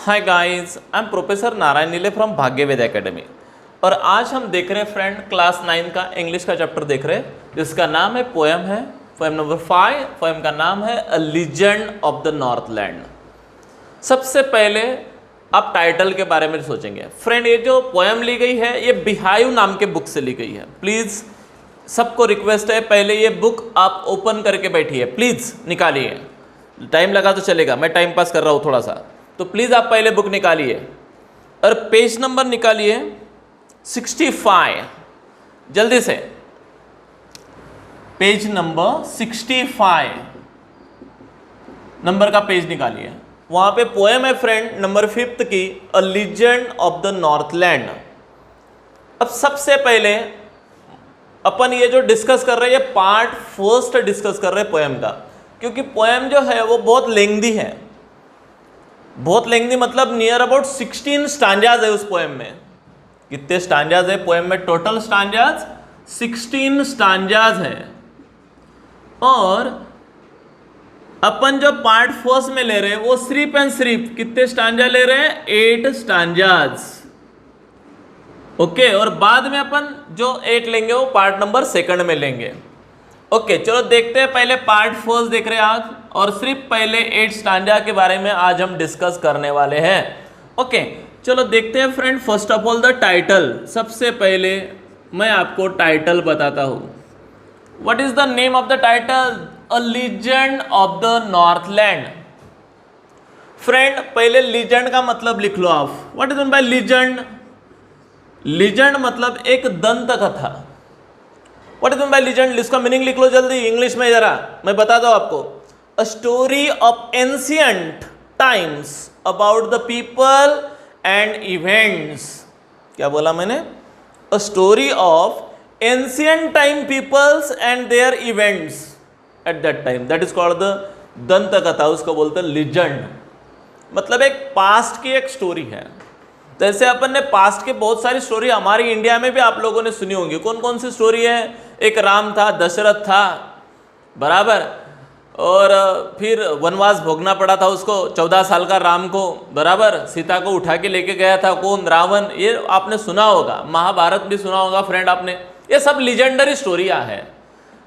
Hi guys, I am professor Narayan नीले from भाग्यवेद academy. और आज हम देख रहे हैं फ्रेंड क्लास 9 का इंग्लिश का चैप्टर देख रहे हैं जिसका नाम है पोएम पोएम नंबर 5। पोएम का नाम है a legend of the Northland. सबसे पहले आप टाइटल के बारे में सोचेंगे फ्रेंड। ये जो पोएम ली गई है ये बिहाइव नाम के बुक से ली गई है। प्लीज़ सबको रिक्वेस्ट है पहले ये बुक आप ओपन करके बैठिए, प्लीज़ निकालिए। टाइम लगा तो चलेगा, मैं टाइम पास कर रहा हूँ थोड़ा सा, तो प्लीज़ आप पहले बुक निकालिए और पेज नंबर निकालिए 65, जल्दी से पेज नंबर 65 नंबर का पेज निकालिए। वहाँ पे पोएम है फ्रेंड नंबर 5 की, अ लीजेंड ऑफ द नॉर्थलैंड। अब सबसे पहले अपन ये जो डिस्कस कर रहे हैं ये पार्ट फर्स्ट डिस्कस कर रहे हैं पोएम का, क्योंकि पोएम जो है वो बहुत लेंथी है। बहुत लेंथी मतलब नियर अबाउट 16 स्टांजाज है उस पोएम में। कितने स्टांजाज है पोएम में? टोटल स्टांजाज 16 स्टांजाज है। और अपन जो पार्ट फर्स्ट में ले रहे हैं वो सिर्फ एंड सिर्फ कितने स्टांजा ले रहे हैं? 8 स्टांजाज। ओके, और बाद में अपन जो 8 लेंगे वो पार्ट नंबर 2 में लेंगे। ओके, चलो देखते हैं। पहले पार्ट फर्स्ट देख रहे हैं आज, और सिर्फ पहले 8 स्टांजा के बारे में आज हम डिस्कस करने वाले हैं। ओके, चलो देखते हैं friend. First of all the title. सबसे पहले मैं आपको टाइटल बताता हूँ। What is the name of the title? A legend of the Northland. Friend पहले लीजेंड का मतलब लिख लो आप। What is mean by legend? Legend मतलब एक दंत कथा। What is mean by legend? इसका मीनिंग लिख लो जल्दी इंग्लिश में, जरा मैं बताता हूं आपको। A story of ancient times about the people and events. क्या बोला मैंने? A story of ancient time peoples and their events at that time, that is called the दंत कथा। उसको बोलते हैं लीजेंड। मतलब एक पास्ट की एक स्टोरी है। जैसे अपन ने पास्ट के बहुत सारी स्टोरी हमारी इंडिया में भी आप लोगों ने सुनी होंगी। कौन कौन सी स्टोरी है? एक राम था, दशरथ था, बराबर, और फिर वनवास भोगना पड़ा था उसको, 14 साल का राम को, बराबर। सीता को उठा के लेके गया था कौन? रावण। ये आपने सुना होगा। महाभारत भी सुना होगा फ्रेंड आपने। ये सब लीजेंडरी स्टोरियाँ है।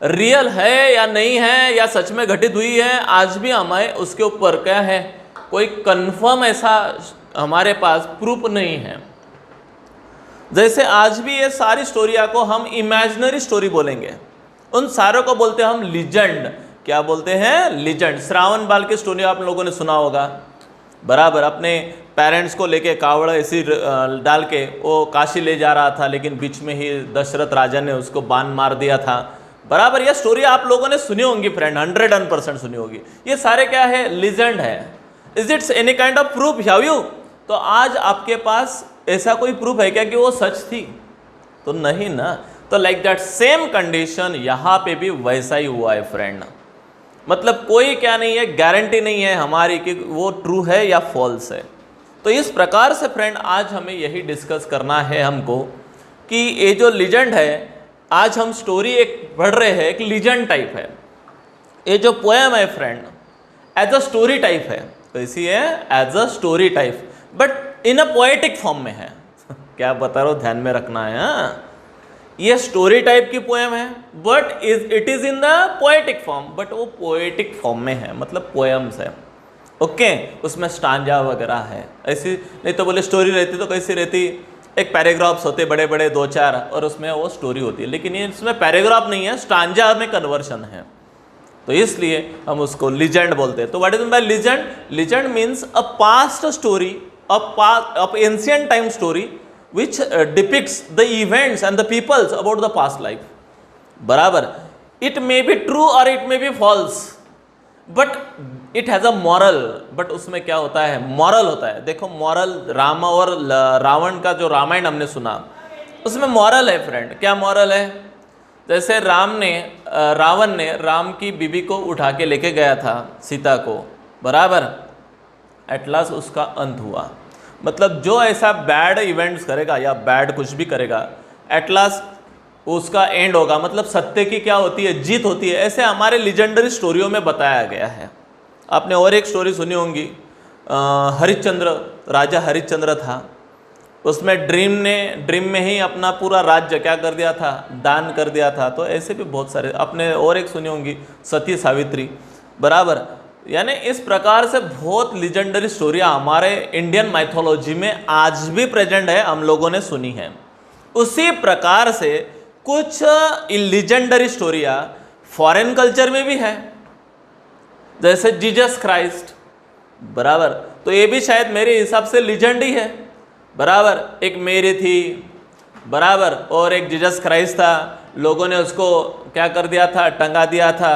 रियल है या नहीं है या सच में घटित हुई है, आज भी हमें उसके ऊपर क्या है, कोई कंफर्म ऐसा हमारे पास प्रूफ नहीं है। जैसे आज भी ये सारी स्टोरिया को हम इमेजिनरी स्टोरी बोलेंगे, उन सारों को बोलते हैं हम लीजेंड। क्या बोलते हैं? लीजेंड। श्रावण बाल की स्टोरी आप लोगों ने सुना होगा, बराबर। अपने पेरेंट्स को लेके कावड़ ऐसी डाल के वो काशी ले जा रहा था, लेकिन बीच में ही दशरथ राजा ने उसको बाण मार दिया था, बराबर। यह स्टोरी आप लोगों ने सुनी होंगी फ्रेंड, 100% सुनी होगी। ये सारे क्या है? लीजेंड है। Is it's any kind of proof? Have you? तो आज आपके पास ऐसा कोई प्रूफ है क्या कि वो सच थी? तो नहीं ना। तो लाइक दैट सेम कंडीशन यहाँ पे भी वैसा ही हुआ है फ्रेंड। मतलब कोई क्या नहीं है, गारंटी नहीं है हमारी कि वो ट्रू है या फॉल्स है। तो इस प्रकार से फ्रेंड आज हमें यही डिस्कस करना है हमको कि ये जो लीजेंड है, आज हम स्टोरी एक पढ़ रहे हैं, एक लीजेंड टाइप है। ये जो पोएम है friend as a story type है। कैसी है? As a story type, but in a poetic form में है। क्या बता रहा हूँ, ध्यान में रखना है। हाँ, ये स्टोरी टाइप की पोएम है, but it is in the poetic form. But वो पोएटिक फॉर्म में है, मतलब पोएम्स है। ओके, उसमें स्टांजा वगैरह है। ऐसी नहीं तो बोले स्टोरी रहती तो कैसी रहती? एक पैराग्राफ्स होते बड़े बड़े 2-4, और उसमें वो स्टोरी होती है। लेकिन ये इसमें पैराग्राफ नहीं है, स्टांजा में कन्वर्शन है, तो इसलिए हम उसको लीजेंड बोलते हैं। तो what is mean by legend? Legend means a past story of ancient time story which depicts the events and the peoples about the past life, बराबर। it may be true or it may be false but it has a moral। but उसमें क्या होता है? Moral होता है। देखो moral, Ram और रावण का जो रामायण हमने सुना उसमें मॉरल है फ्रेंड। क्या मॉरल है? जैसे रावण ने राम की बीबी को उठा के लेके गया था, सीता को, बराबर। एट लास्ट उसका अंत हुआ। मतलब जो ऐसा बैड इवेंट्स करेगा या बैड कुछ भी करेगा, एट लास्ट उसका एंड होगा। मतलब सत्य की क्या होती है? जीत होती है। ऐसे हमारे लीजेंडरी स्टोरियों में बताया गया है। आपने और एक स्टोरी सुनी होंगी, हरिश्चंद्र। राजा हरिश्चंद्र था, उसमें ड्रीम में ही अपना पूरा राज्य क्या कर दिया था, दान कर दिया था। तो ऐसे भी बहुत सारे अपने, और एक सुनी होंगी सती सावित्री, बराबर। यानी इस प्रकार से बहुत लीजेंडरी स्टोरियाँ हमारे इंडियन माइथोलॉजी में आज भी प्रेजेंट है, हम लोगों ने सुनी है। उसी प्रकार से कुछ लीजेंडरी स्टोरियाँ फॉरेन कल्चर में भी है, जैसे जीसस क्राइस्ट, बराबर। तो ये भी शायद मेरे हिसाब से लीजेंड ही है, बराबर। एक मेरी थी, बराबर, और एक जीसस क्राइस्ट था, लोगों ने उसको क्या कर दिया था, टंगा दिया था,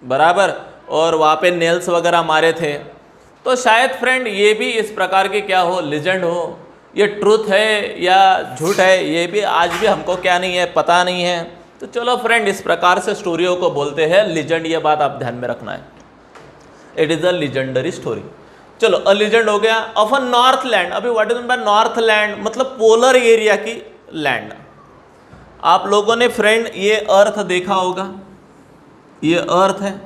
बराबर, और वहाँ पे नेल्स वगैरह मारे थे। तो शायद फ्रेंड ये भी इस प्रकार के क्या हो, लीजेंड हो। ये ट्रूथ है या झूठ है, ये भी आज भी हमको क्या नहीं है, पता नहीं है। तो चलो फ्रेंड, इस प्रकार से स्टोरियों को बोलते हैं लीजेंड, ये बात आप ध्यान में रखना है। It is a legendary story. चलो, अ लीजेंड हो गया। ऑफ अ नॉर्थ लैंड, अभी what is mean by north land, मतलब पोलर एरिया की लैंड। आप लोगों ने फ्रेंड ये अर्थ देखा होगा, ये अर्थ है,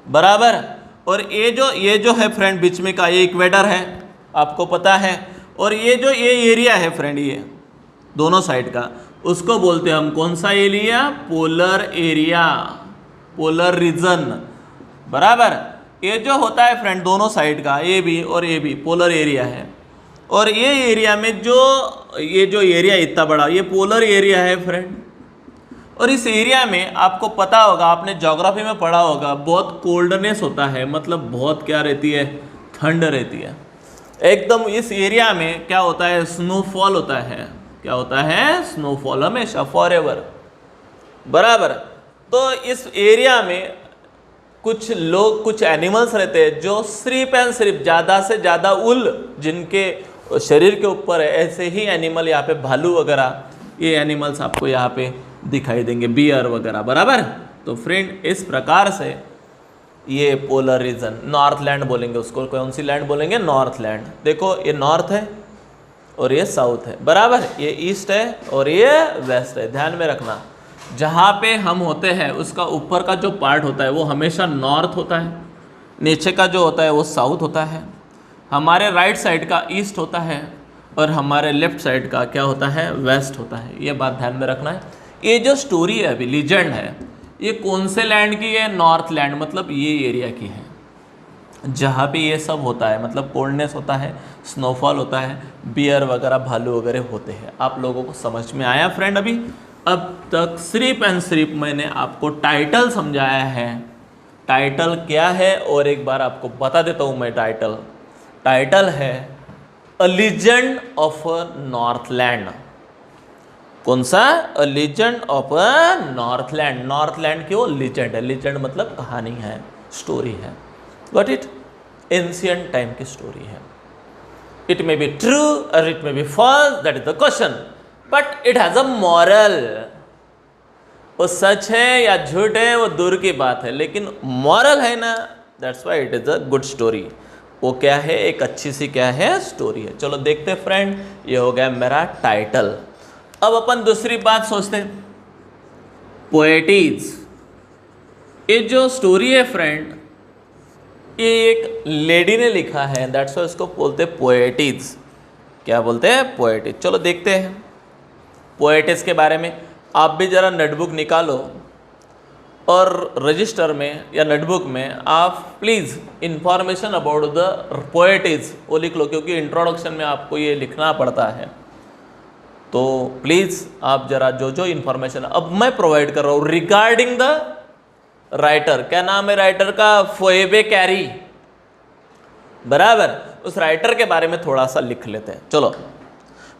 बराबर, और ये जो है फ्रेंड बीच में का, ये इक्वेटर है, आपको पता है। और ये जो ये एरिया है फ्रेंड, ये दोनों साइड का, उसको बोलते हैं हम कौन सा area, polar area, polar region, बराबर। ये जो होता है फ्रेंड दोनों साइड का, ए भी और ए भी पोलर एरिया है। और ये एरिया में ये जो एरिया इतना बड़ा, ये पोलर एरिया है फ्रेंड। और इस एरिया में आपको पता होगा, आपने ज्योग्राफी में पढ़ा होगा, बहुत कोल्डनेस होता है, मतलब बहुत क्या रहती है, ठंड रहती है एकदम। इस एरिया में क्या होता है, स्नोफॉल होता है। क्या होता है, स्नोफॉल, हमेशा, फॉरएवर, बराबर। तो इस एरिया में कुछ लोग, कुछ एनिमल्स रहते हैं जो सिर्फ एंड सिर्फ ज़्यादा से ज़्यादा उल जिनके शरीर के ऊपर है, ऐसे ही एनिमल यहाँ पे भालू वगैरह, ये एनिमल्स आपको यहाँ पे दिखाई देंगे, बियर वगैरह, बराबर। तो फ्रेंड इस प्रकार से ये पोलर रीजन, नॉर्थ लैंड बोलेंगे उसको। कौन सी लैंड बोलेंगे, नॉर्थ लैंड। देखो ये नॉर्थ है और ये साउथ है, बराबर, ये ईस्ट है और ये वेस्ट है। ध्यान में रखना, जहाँ पे हम होते हैं उसका ऊपर का जो पार्ट होता है वो हमेशा नॉर्थ होता है, नीचे का जो होता है वो साउथ होता है, हमारे राइट साइड का ईस्ट होता है और हमारे लेफ्ट साइड का क्या होता है, वेस्ट होता है। ये बात ध्यान में रखना है। ये जो स्टोरी है अभी, लीजेंड है, ये कौन से लैंड की है, नॉर्थ लैंड, मतलब ये एरिया की है जहाँ पे ये सब होता है, मतलब कोल्डनेस होता है, स्नोफॉल होता है, बियर वगैरह, भालू वगैरह होते हैं। आप लोगों को समझ में आया फ्रेंड? अभी अब तक सिर्फ एंड सिर्फ मैंने आपको टाइटल समझाया है। टाइटल क्या है और एक बार आपको बता देता हूँ मैं। टाइटल है a legend of a north land. कौन सा? A legend of a north land. North land की वो लीजेंड है। लीजेंड मतलब कहानी है, स्टोरी है, बट इट एंशिएंट टाइम की स्टोरी है। इट मे बी ट्रू और it may be false, that is the question, but it has a moral. वो सच है या झूठ है वो दूर की बात है, लेकिन मॉरल है ना, that's why it is a good story. वो क्या है? एक अच्छी सी क्या है? स्टोरी है। चलो देखते हैं फ्रेंड, ये हो गया मेरा टाइटल। अब अपन दूसरी बात सोचते हैं, पोएटिज। ये जो स्टोरी है फ्रेंड, ये एक लेडी ने लिखा है, दैट्स व्हाई इसको बोलते हैं पोएटिज। क्या बोलते हैं? पोएटिज। चलो देखते हैं पोएटिज के बारे में। आप भी ज़रा नोटबुक निकालो और रजिस्टर में या नोटबुक में आप प्लीज़ इंफॉर्मेशन अबाउट द पोएटिज वो लिख लो, क्योंकि इंट्रोडक्शन में आपको ये लिखना पड़ता है। तो प्लीज़ आप ज़रा जो जो इन्फॉर्मेशन अब मैं प्रोवाइड कर रहा हूँ रिगार्डिंग द राइटर। क्या नाम है राइटर का? फोएबे कैरी, बराबर। उस राइटर के बारे में थोड़ा सा लिख लेते हैं। चलो,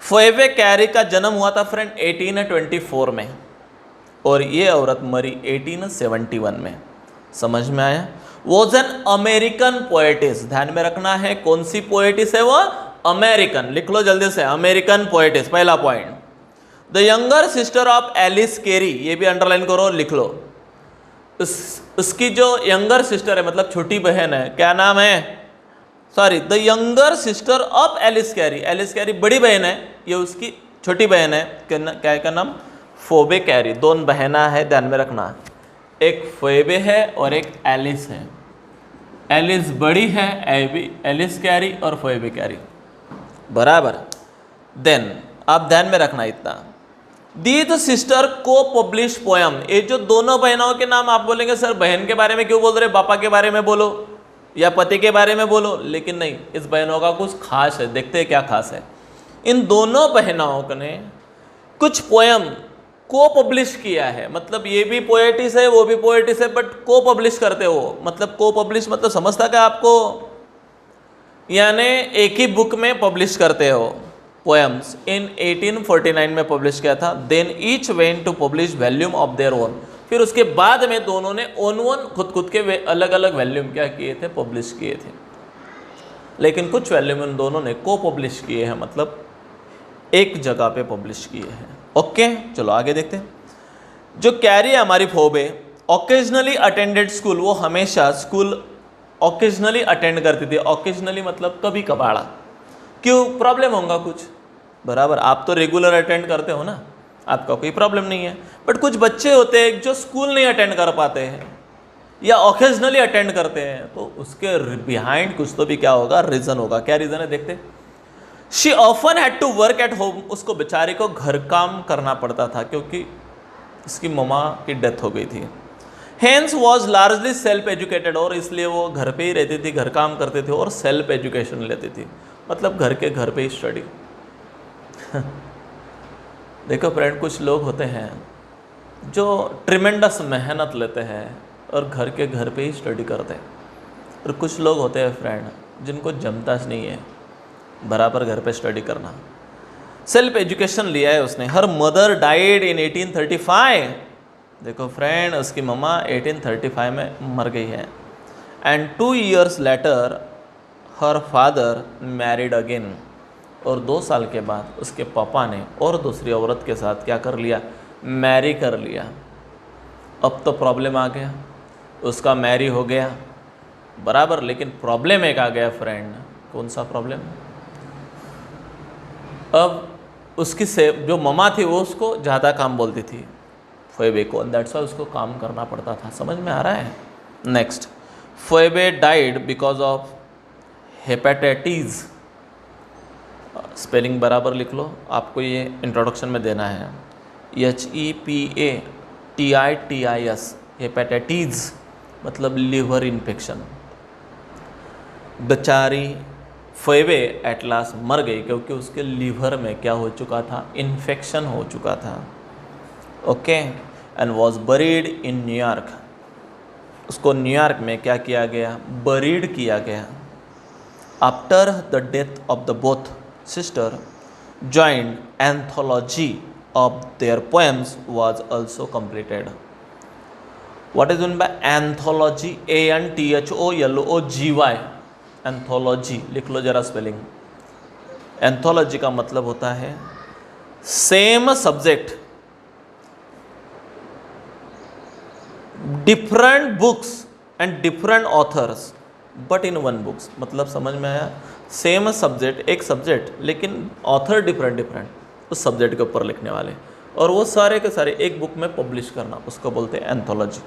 फोएबे कैरी का जन्म हुआ था फ्रेंड 1824 में और ये औरत मरी 1871 में। समझ में आया? Was an American poet's. ध्यान में रखना है, कौन सी पोएटिस है वो? अमेरिकन। लिख लो जल्दी से, अमेरिकन पोएटिस, पहला point. The younger sister of Alice Cary, ये भी अंडरलाइन करो, लिख लो। उसकी जो यंगर सिस्टर है, मतलब छोटी बहन है, क्या नाम है? Sorry, the younger sister of Alice Cary. Alice Cary बड़ी बहन है, ये उसकी छोटी बहन है। क्या का नाम? Phoebe carry. दोनों बहना है, ध्यान में रखना, एक फोएबे है और एक एलिस है। एलिस बड़ी है, एलिस कैरी, और फोएबे कैरी। बराबर। देन आप ध्यान में रखना इतना, दीज सिस्टर को पब्लिश पोयम, ये जो दोनों बहनों के नाम आप बोलेंगे सर बहन के बारे में क्यों बोल रहे, पापा के बारे में बोलो या पति के बारे में बोलो, लेकिन नहीं, इस बहनों का कुछ खास है। देखते हैं क्या खास है। इन दोनों बहनों ने कुछ पोयम को पब्लिश किया है, मतलब ये भी पोएटिस है वो भी पोएटिस है, बट को पब्लिश करते हो, मतलब को पब्लिश मतलब समझता क्या आपको, यानी एक ही बुक में पब्लिश करते हो पोएम्स। इन 1849 में पब्लिश किया था। Then each went to publish volume of their own, फिर उसके बाद में दोनों ने ओन खुद के अलग अलग वॉल्यूम क्या किए थे, पब्लिश किए थे। लेकिन कुछ वॉल्यूम उन दोनों ने को पब्लिश किए हैं, मतलब एक जगह पे पब्लिश किए हैं। ओके चलो आगे देखते हैं। जो कैरी है हमारी फोबे, ओकेजनली अटेंडेड स्कूल, वो हमेशा स्कूल ओकेजनली अटेंड करती थी। ओकेजनली मतलब कभी कभाड़ा, क्यों, प्रॉब्लम होगा कुछ, बराबर। आप तो रेगुलर अटेंड करते हो ना, आपका कोई प्रॉब्लम नहीं है, बट कुछ बच्चे होते हैं जो स्कूल नहीं अटेंड कर पाते हैं या ओकेजनली अटेंड करते हैं, तो उसके बिहाइंड कुछ तो भी क्या होगा, रीज़न होगा। क्या रीज़न है देखते। She often had to work at home, उसको बेचारी को घर काम करना पड़ता था क्योंकि उसकी मम्मा की डेथ हो गई थी। Hence was largely self educated, और इसलिए वो घर पे ही रहती थी, घर काम करते थे और सेल्फ एजुकेशन लेती थी, मतलब घर पे ही स्टडी। देखो फ्रेंड, कुछ लोग होते हैं जो ट्रिमेंडस मेहनत लेते हैं और घर पे ही स्टडी करते हैं, और कुछ लोग होते हैं फ्रेंड जिनको जमता नहीं है बराबर घर पे स्टडी करना। सेल्फ एजुकेशन लिया है उसने। हर मदर डाइड इन 1835, देखो फ्रेंड उसकी मम्मा 1835 में मर गई है। And 2 years later her father married again, और 2 साल के बाद उसके पापा ने और दूसरी औरत के साथ क्या कर लिया, मैरी कर लिया। अब तो प्रॉब्लम आ गया, उसका मैरी हो गया बराबर, लेकिन प्रॉब्लम एक आ गया फ्रेंड। कौन सा प्रॉब्लम? अब उसकी से जो मम्मा थी वो उसको ज़्यादा काम बोलती थी फोएबे को, दैट्स वाई उसको काम करना पड़ता था। समझ में आ रहा है? Next, Phoebe died because of hepatitis. Spelling बराबर लिख लो, आपको ये इंट्रोडक्शन में देना है। HEPATITIS, हेपेटाइटिस मतलब लिवर इन्फेक्शन। बेचारी फोएबे एट लास्ट मर गई क्योंकि उसके लीवर में क्या हो चुका था, इन्फेक्शन हो चुका था। Okay, and was buried in New York, उसको न्यूयॉर्क में क्या किया गया, बरीड किया गया। After the death of the both sister, joint anthology of their poems was also completed. What is meant by anthology? ANTHOLOGY, anthology लिख लो जरा स्पेलिंग। एंथोलॉजी का मतलब होता है same subject, different books and different authors but in one books. मतलब समझ में आया? सेम सब्जेक्ट, एक सब्जेक्ट लेकिन ऑथर डिफरेंट उस सब्जेक्ट के ऊपर लिखने वाले, और वो सारे के सारे एक बुक में पब्लिश करना, उसको बोलते हैं एंथोलॉजी।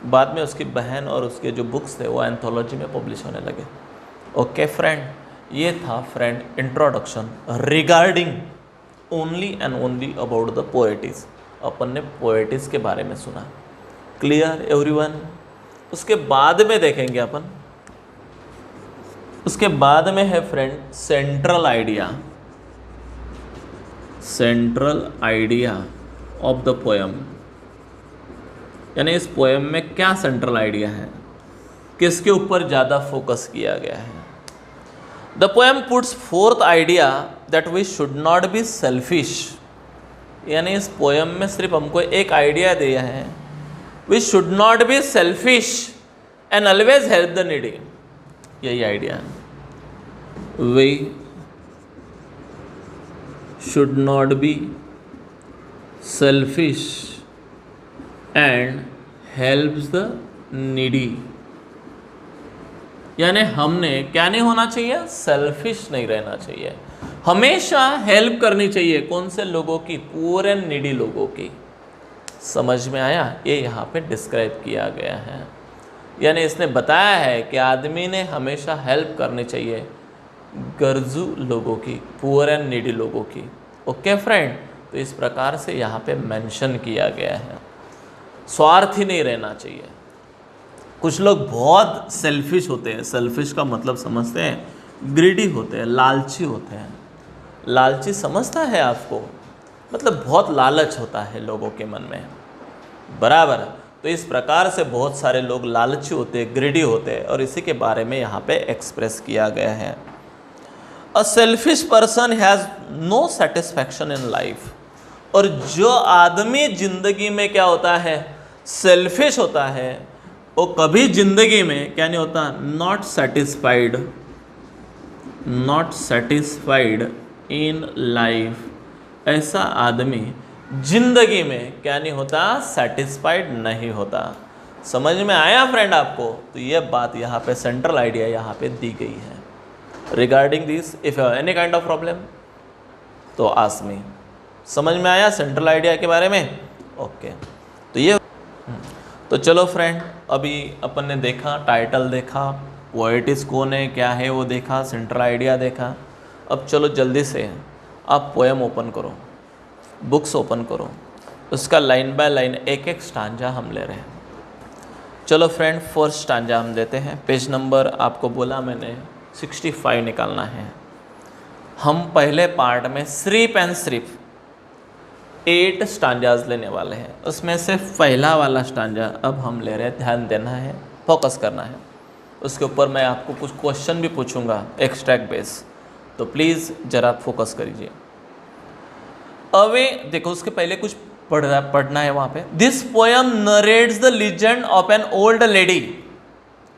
बाद में उसकी बहन और उसके जो बुक्स थे वो एंथोलॉजी में पब्लिश होने लगे। ओके फ्रेंड, ये था friend introduction regarding only and only about the poetess. अपन ने पोएटिस के बारे में सुना। Clear everyone? उसके बाद में देखेंगे अपन, उसके बाद में है friend central idea, central idea of the poem. यानी इस पोएम में क्या सेंट्रल आइडिया है, किसके ऊपर ज़्यादा फोकस किया गया है। The poem puts forth idea that we should not be selfish. यानी इस पोएम में सिर्फ हमको एक आइडिया दिया है, we should not be selfish and always help the needy. यही आइडिया है, we should not be selfish and helps the needy. यानी हमने क्या नहीं होना चाहिए, सेल्फिश नहीं रहना चाहिए, हमेशा हेल्प करनी चाहिए। कौन से लोगों की? पूरे नीडी लोगों की। समझ में आया? ये यहाँ पे डिस्क्राइब किया गया है। यानी इसने बताया है कि आदमी ने हमेशा हेल्प करनी चाहिए गर्जू लोगों की, पुअर एंड नीडी लोगों की। ओके फ्रेंड, तो इस प्रकार से यहाँ पे मेंशन किया गया है। स्वार्थी नहीं रहना चाहिए। कुछ लोग बहुत सेल्फिश होते हैं। सेल्फिश का मतलब समझते हैं? ग्रीडी होते हैं, लालची होते हैं। लालची समझता है आपको? मतलब बहुत लालच होता है लोगों के मन में, बराबर। तो इस प्रकार से बहुत सारे लोग लालची होते हैं, ग्रीडी होते हैं, और इसी के बारे में यहाँ पे एक्सप्रेस किया गया है। A selfish person has no satisfaction in life. और जो आदमी जिंदगी में क्या होता है, सेल्फिश होता है, वो कभी जिंदगी में क्या नहीं होता, not satisfied, not satisfied in life. ऐसा आदमी जिंदगी में क्या नहीं होता, सेटिस्फाइड नहीं होता। समझ में आया फ्रेंड आपको? तो ये बात यहाँ पे सेंट्रल आइडिया यहाँ पे दी गई है। Regarding this if any kind of problem तो आस्क मी। समझ में आया सेंट्रल आइडिया के बारे में? ओके, तो ये तो चलो फ्रेंड, अभी अपन ने देखा, टाइटल देखा, पोएटिस कौन है, क्या है वो देखा, सेंट्रल आइडिया देखा। अब चलो जल्दी से आप पोएम ओपन करो, बुक्स ओपन करो, उसका लाइन बाय लाइन एक एक स्टांजा हम ले रहे हैं। चलो फ्रेंड, फर्स्ट स्टांजा हम देते हैं। पेज नंबर आपको बोला मैंने 65 निकालना है। हम पहले पार्ट में सिर्फ 8 स्टांजाज लेने वाले हैं। उसमें से पहला वाला स्टांजा अब हम ले रहे हैं। ध्यान देना है, फोकस करना है। उसके ऊपर मैं आपको कुछ क्वेश्चन भी पूछूंगा एक्सट्रैक्ट बेस, तो प्लीज़ ज़रा फोकस करिए। अवे देखो, उसके पहले कुछ पढ़ना है वहाँ पे। This poem narrates the legend of an old lady.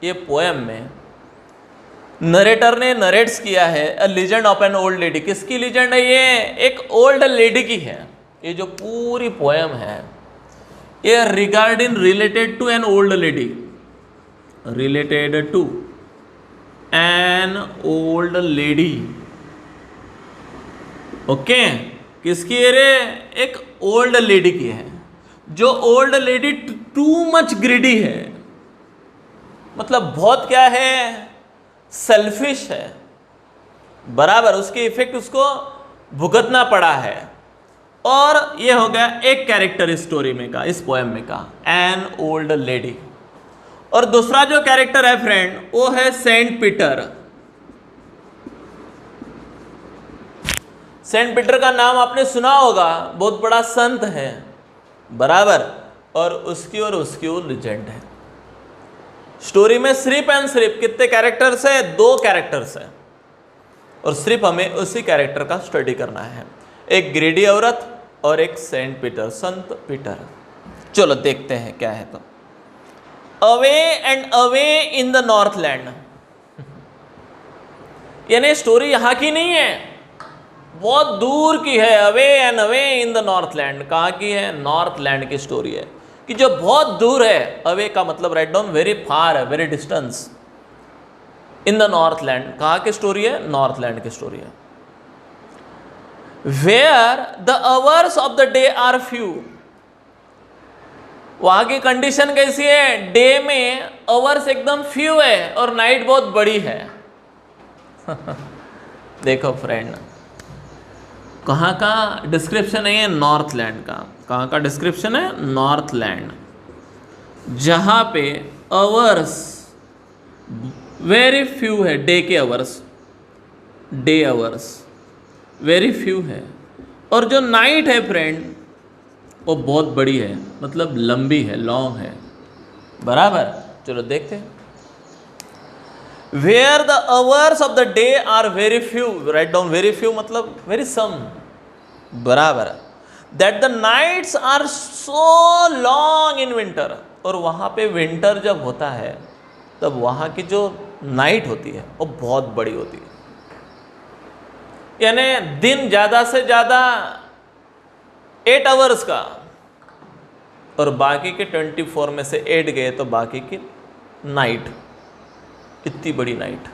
ये पोएम में नरेटर ने नरेट्स किया है a legend of an old lady. किसकी लीजेंड है ये? एक ओल्ड लेडी की है। ये जो पूरी पोएम है ये regarding related to an old lady, related to an old lady. Okay, किसकी है रे? एक ओल्ड लेडी की है। जो old lady too much greedy है, मतलब बहुत क्या है, सेल्फिश है, बराबर। उसके इफेक्ट उसको भुगतना पड़ा है। और ये हो गया एक कैरेक्टर इस स्टोरी में का, इस पोएम में का, एन ओल्ड लेडी। और दूसरा जो कैरेक्टर है फ्रेंड, वो है सेंट पीटर। सेंट पीटर का नाम आपने सुना होगा, बहुत बड़ा संत है, बराबर। और उसकी वो लीजेंड है। स्टोरी में सिर्फ एंड सिर्फ कितने कैरेक्टर्स है? 2 कैरेक्टर्स है। और सिर्फ हमें उसी कैरेक्टर का स्टडी करना है, एक ग्रीडी औरत और एक सेंट पीटर, संत पीटर। चलो देखते हैं क्या है। तो away and away in the north land, यानी स्टोरी यहां की नहीं है, बहुत दूर की है। Away and away in the north land कहाँ की है? नॉर्थ लैंड की स्टोरी है, कि जो बहुत दूर है। अवे का मतलब राइट डाउन वेरी फार है, very distance. In the north land कहाँ की स्टोरी है? नॉर्थ लैंड की स्टोरी है। Where the hours of the day are few, वहां की कंडीशन कैसी है? डे में आवर्स एकदम फ्यू है और नाइट बहुत बड़ी है। देखो फ्रेंड, कहाँ का डिस्क्रिप्शन है ये? नॉर्थ लैंड का। कहाँ का डिस्क्रिप्शन है? नॉर्थ लैंड, जहाँ पे आवर्स वेरी फ्यू है, डे के hours, day hours very few है। और जो नाइट है फ्रेंड, वो बहुत बड़ी है, मतलब लंबी है, लॉन्ग है, बराबर। चलो देखते हैं। Where the hours of the day are very few, right down very few मतलब वेरी सम, बराबर। That the nights are so long in winter, और वहाँ पे विंटर जब होता है तब वहाँ की जो नाइट होती है वो बहुत बड़ी होती है। यानी दिन ज़्यादा से ज़्यादा 8 आवर्स का, और बाकी के 24 में से 8 गए तो बाकी की नाइट, इतनी बड़ी नाइट।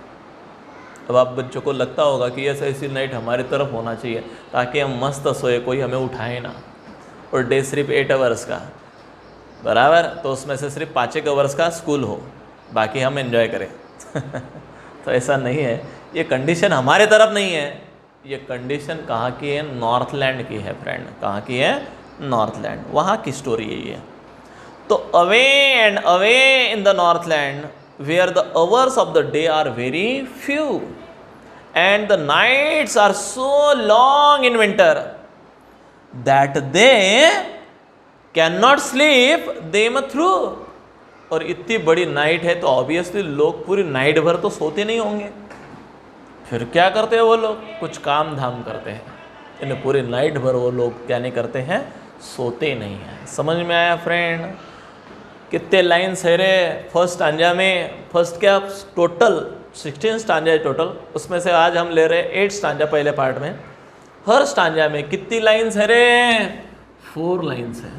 अब आप बच्चों को लगता होगा कि ऐसी नाइट हमारी तरफ होना चाहिए ताकि हम मस्त सोए, कोई हमें उठाए ना। और डे सिर्फ 8 आवर्स का, बराबर। तो उसमें से सिर्फ 5 आवर्स का स्कूल हो, बाकी हम एंजॉय करें। तो ऐसा नहीं है, ये कंडीशन हमारे तरफ नहीं है, ये कंडीशन कहाँ की है? नॉर्थलैंड की है फ्रेंड। कहाँ की है? नॉर्थलैंड, वहाँ की स्टोरी है ये। तो away and away in the northland where the hours of the day are very few and the nights are so long in winter that they can not sleep them through. और इतनी बड़ी night है तो obviously लोग पूरी night भर तो सोते नहीं होंगे, फिर क्या करते हैं वो लोग? कुछ काम धाम करते हैं, इन्हें पूरी नाइट भर वो लोग क्या नहीं करते हैं? सोते नहीं हैं। समझ में आया फ्रेंड? कितने लाइन्स है रे फर्स्ट स्टांजा में? फर्स्ट क्या, टोटल 16 स्टांजा है टोटल, उसमें से आज हम ले रहे हैं 8 स्टांजा पहले पार्ट में। हर स्टांजा में कितनी लाइन्स है रे? 4 लाइन्स है।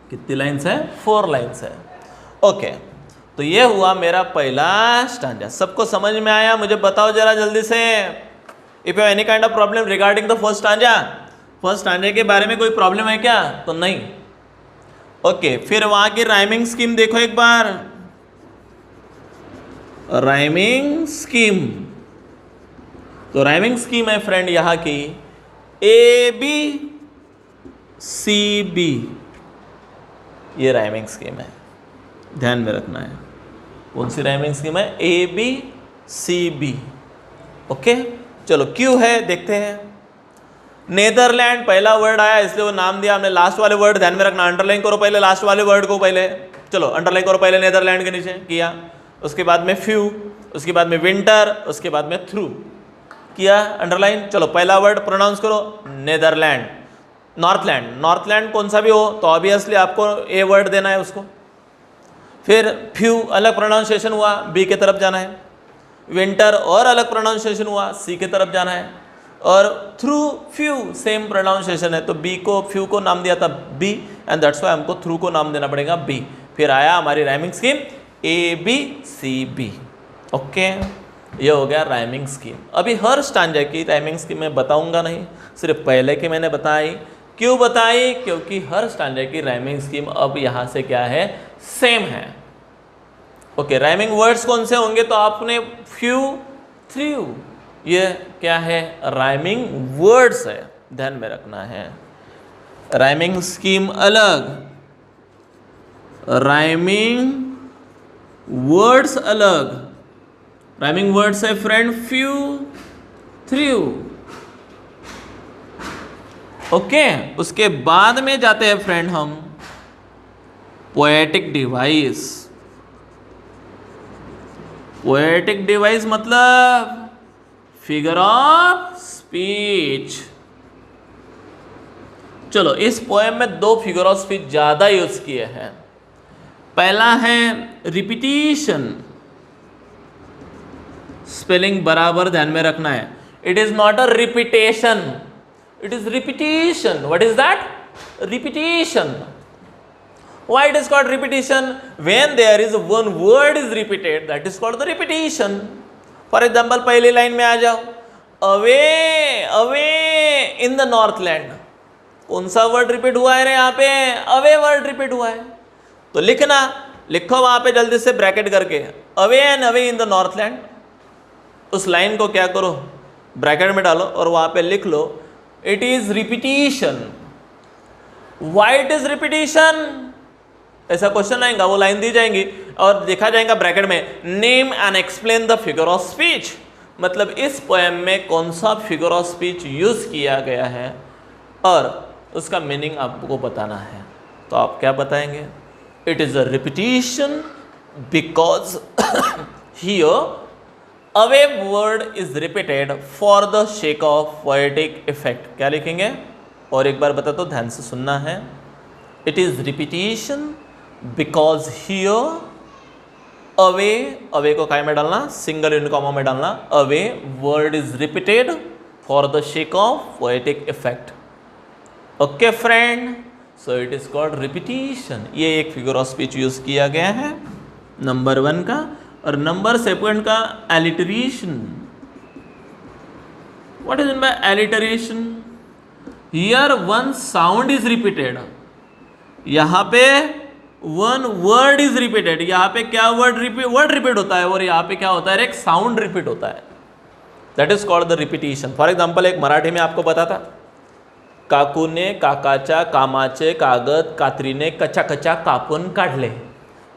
कितनी लाइन्स है? 4 लाइन्स है। ओके, तो ये हुआ मेरा पहला स्टांजा। सबको समझ में आया? मुझे बताओ जरा जल्दी से। If you any kind of problem regarding the first stanza, first stanza के बारे में कोई प्रॉब्लम है क्या? तो नहीं। ओके, फिर वहां की राइमिंग स्कीम देखो एक बार। राइमिंग स्कीम, तो राइमिंग स्कीम है फ्रेंड यहां की AB CB, ये राइमिंग स्कीम है, ध्यान में रखना है। कौन सी राइमिंग स्कीम है? AB CB। ओके, चलो क्यों है देखते हैं। नेदरलैंड पहला वर्ड आया इसलिए वो नाम दिया हमने। लास्ट वाले वर्ड ध्यान में रखना, अंडरलाइन करो पहले लास्ट वाले वर्ड को पहले। चलो अंडरलाइन करो पहले नेदरलैंड के नीचे किया, उसके बाद में फ्यू, उसके बाद में विंटर, उसके बाद में थ्रू किया अंडरलाइन। चलो पहला वर्ड प्रोनाउंस करो, नेदरलैंड। नॉर्थलैंड, नॉर्थलैंड कौन सा भी हो तो ऑब्वियसली आपको ए वर्ड देना है उसको। फिर फ्यू अलग प्रोनाउंसिएशन हुआ, बी के तरफ जाना है। विंटर और अलग प्रोनाउंसिएशन हुआ, सी के तरफ जाना है। और थ्रू फ्यू सेम प्रोनाउंसिएशन है, तो बी को फ्यू को नाम दिया था बी, एंड दैट्स वाई हमको थ्रू को नाम देना पड़ेगा बी। फिर आया हमारी राइमिंग स्कीम ABCB। ओके, ये हो गया राइमिंग स्कीम। अभी हर स्टांजा की राइमिंग स्कीम मैं बताऊंगा नहीं, सिर्फ पहले की मैंने बताई। क्यों बताई? क्योंकि हर स्टांजा की राइमिंग स्कीम अब यहाँ से क्या है? सेम है। ओके, राइमिंग वर्ड्स कौन से होंगे? तो आपने फ्यू, थ्रू, ये क्या है? राइमिंग वर्ड्स है, ध्यान में रखना है। राइमिंग स्कीम अलग, राइमिंग वर्ड्स अलग। राइमिंग वर्ड्स है फ्रेंड फ्यू, थ्रू। ओके, उसके बाद में जाते हैं फ्रेंड हम पोएटिक डिवाइस। पोएटिक डिवाइस मतलब फिगर ऑफ स्पीच। चलो, इस पोएम में 2 फिगर ऑफ स्पीच ज्यादा यूज किए हैं। पहला है रिपीटिशन, स्पेलिंग बराबर ध्यान में रखना है। It is not a repetition, it is repetition. What is that? Repetition. Why it is called repetition? When there is one word is repeated, that is called the repetition. For example, पहली line में आ जाओ, away away in the northland। कौन सा word repeat हुआ है रे यहाँ पे? अवे वर्ड रिपीट हुआ है। तो लिखना, लिखो वहां पे जल्दी से ब्रैकेट करके, away and away in the Northland. उस लाइन को क्या करो? ब्रैकेट में डालो और वहां पे लिख लो it is repetition. Why it is repetition? ऐसा क्वेश्चन आएगा, वो लाइन दी जाएंगी और देखा जाएगा ब्रैकेट में name and explain the figure of speech. मतलब इस पोएम में कौन सा फिगर ऑफ स्पीच यूज किया गया है और उसका मीनिंग आपको बताना है। तो आप क्या बताएंगे? It is a repetition because here away word is repeated for the sake of poetic effect. क्या लिखेंगे? और एक बार बता दो, ध्यान से सुनना है। It is repetition because here away, away को काय में डालना? सिंगल यूनिट कॉमा में डालना। Away word is repeated for the sake of poetic effect. Okay friend, so it is called repetition. ये एक फिगर ऑफ स्पीच यूज किया गया है नंबर 1 का। और नंबर 2 का alliteration. What is in by alliteration? Here one sound is repeated, यहाँ पे वन वर्ड इज रिपीटेड, यहाँ पे क्या वर्ड रिपीट होता है और यहाँ पे क्या होता है, एक साउंड रिपीट होता है, that is called the repetition. For example एक मराठी में आपको पता था, काकूने काकाच्या कामाचे कागद कात्रीने कच्चा कच्चा कापून काढले.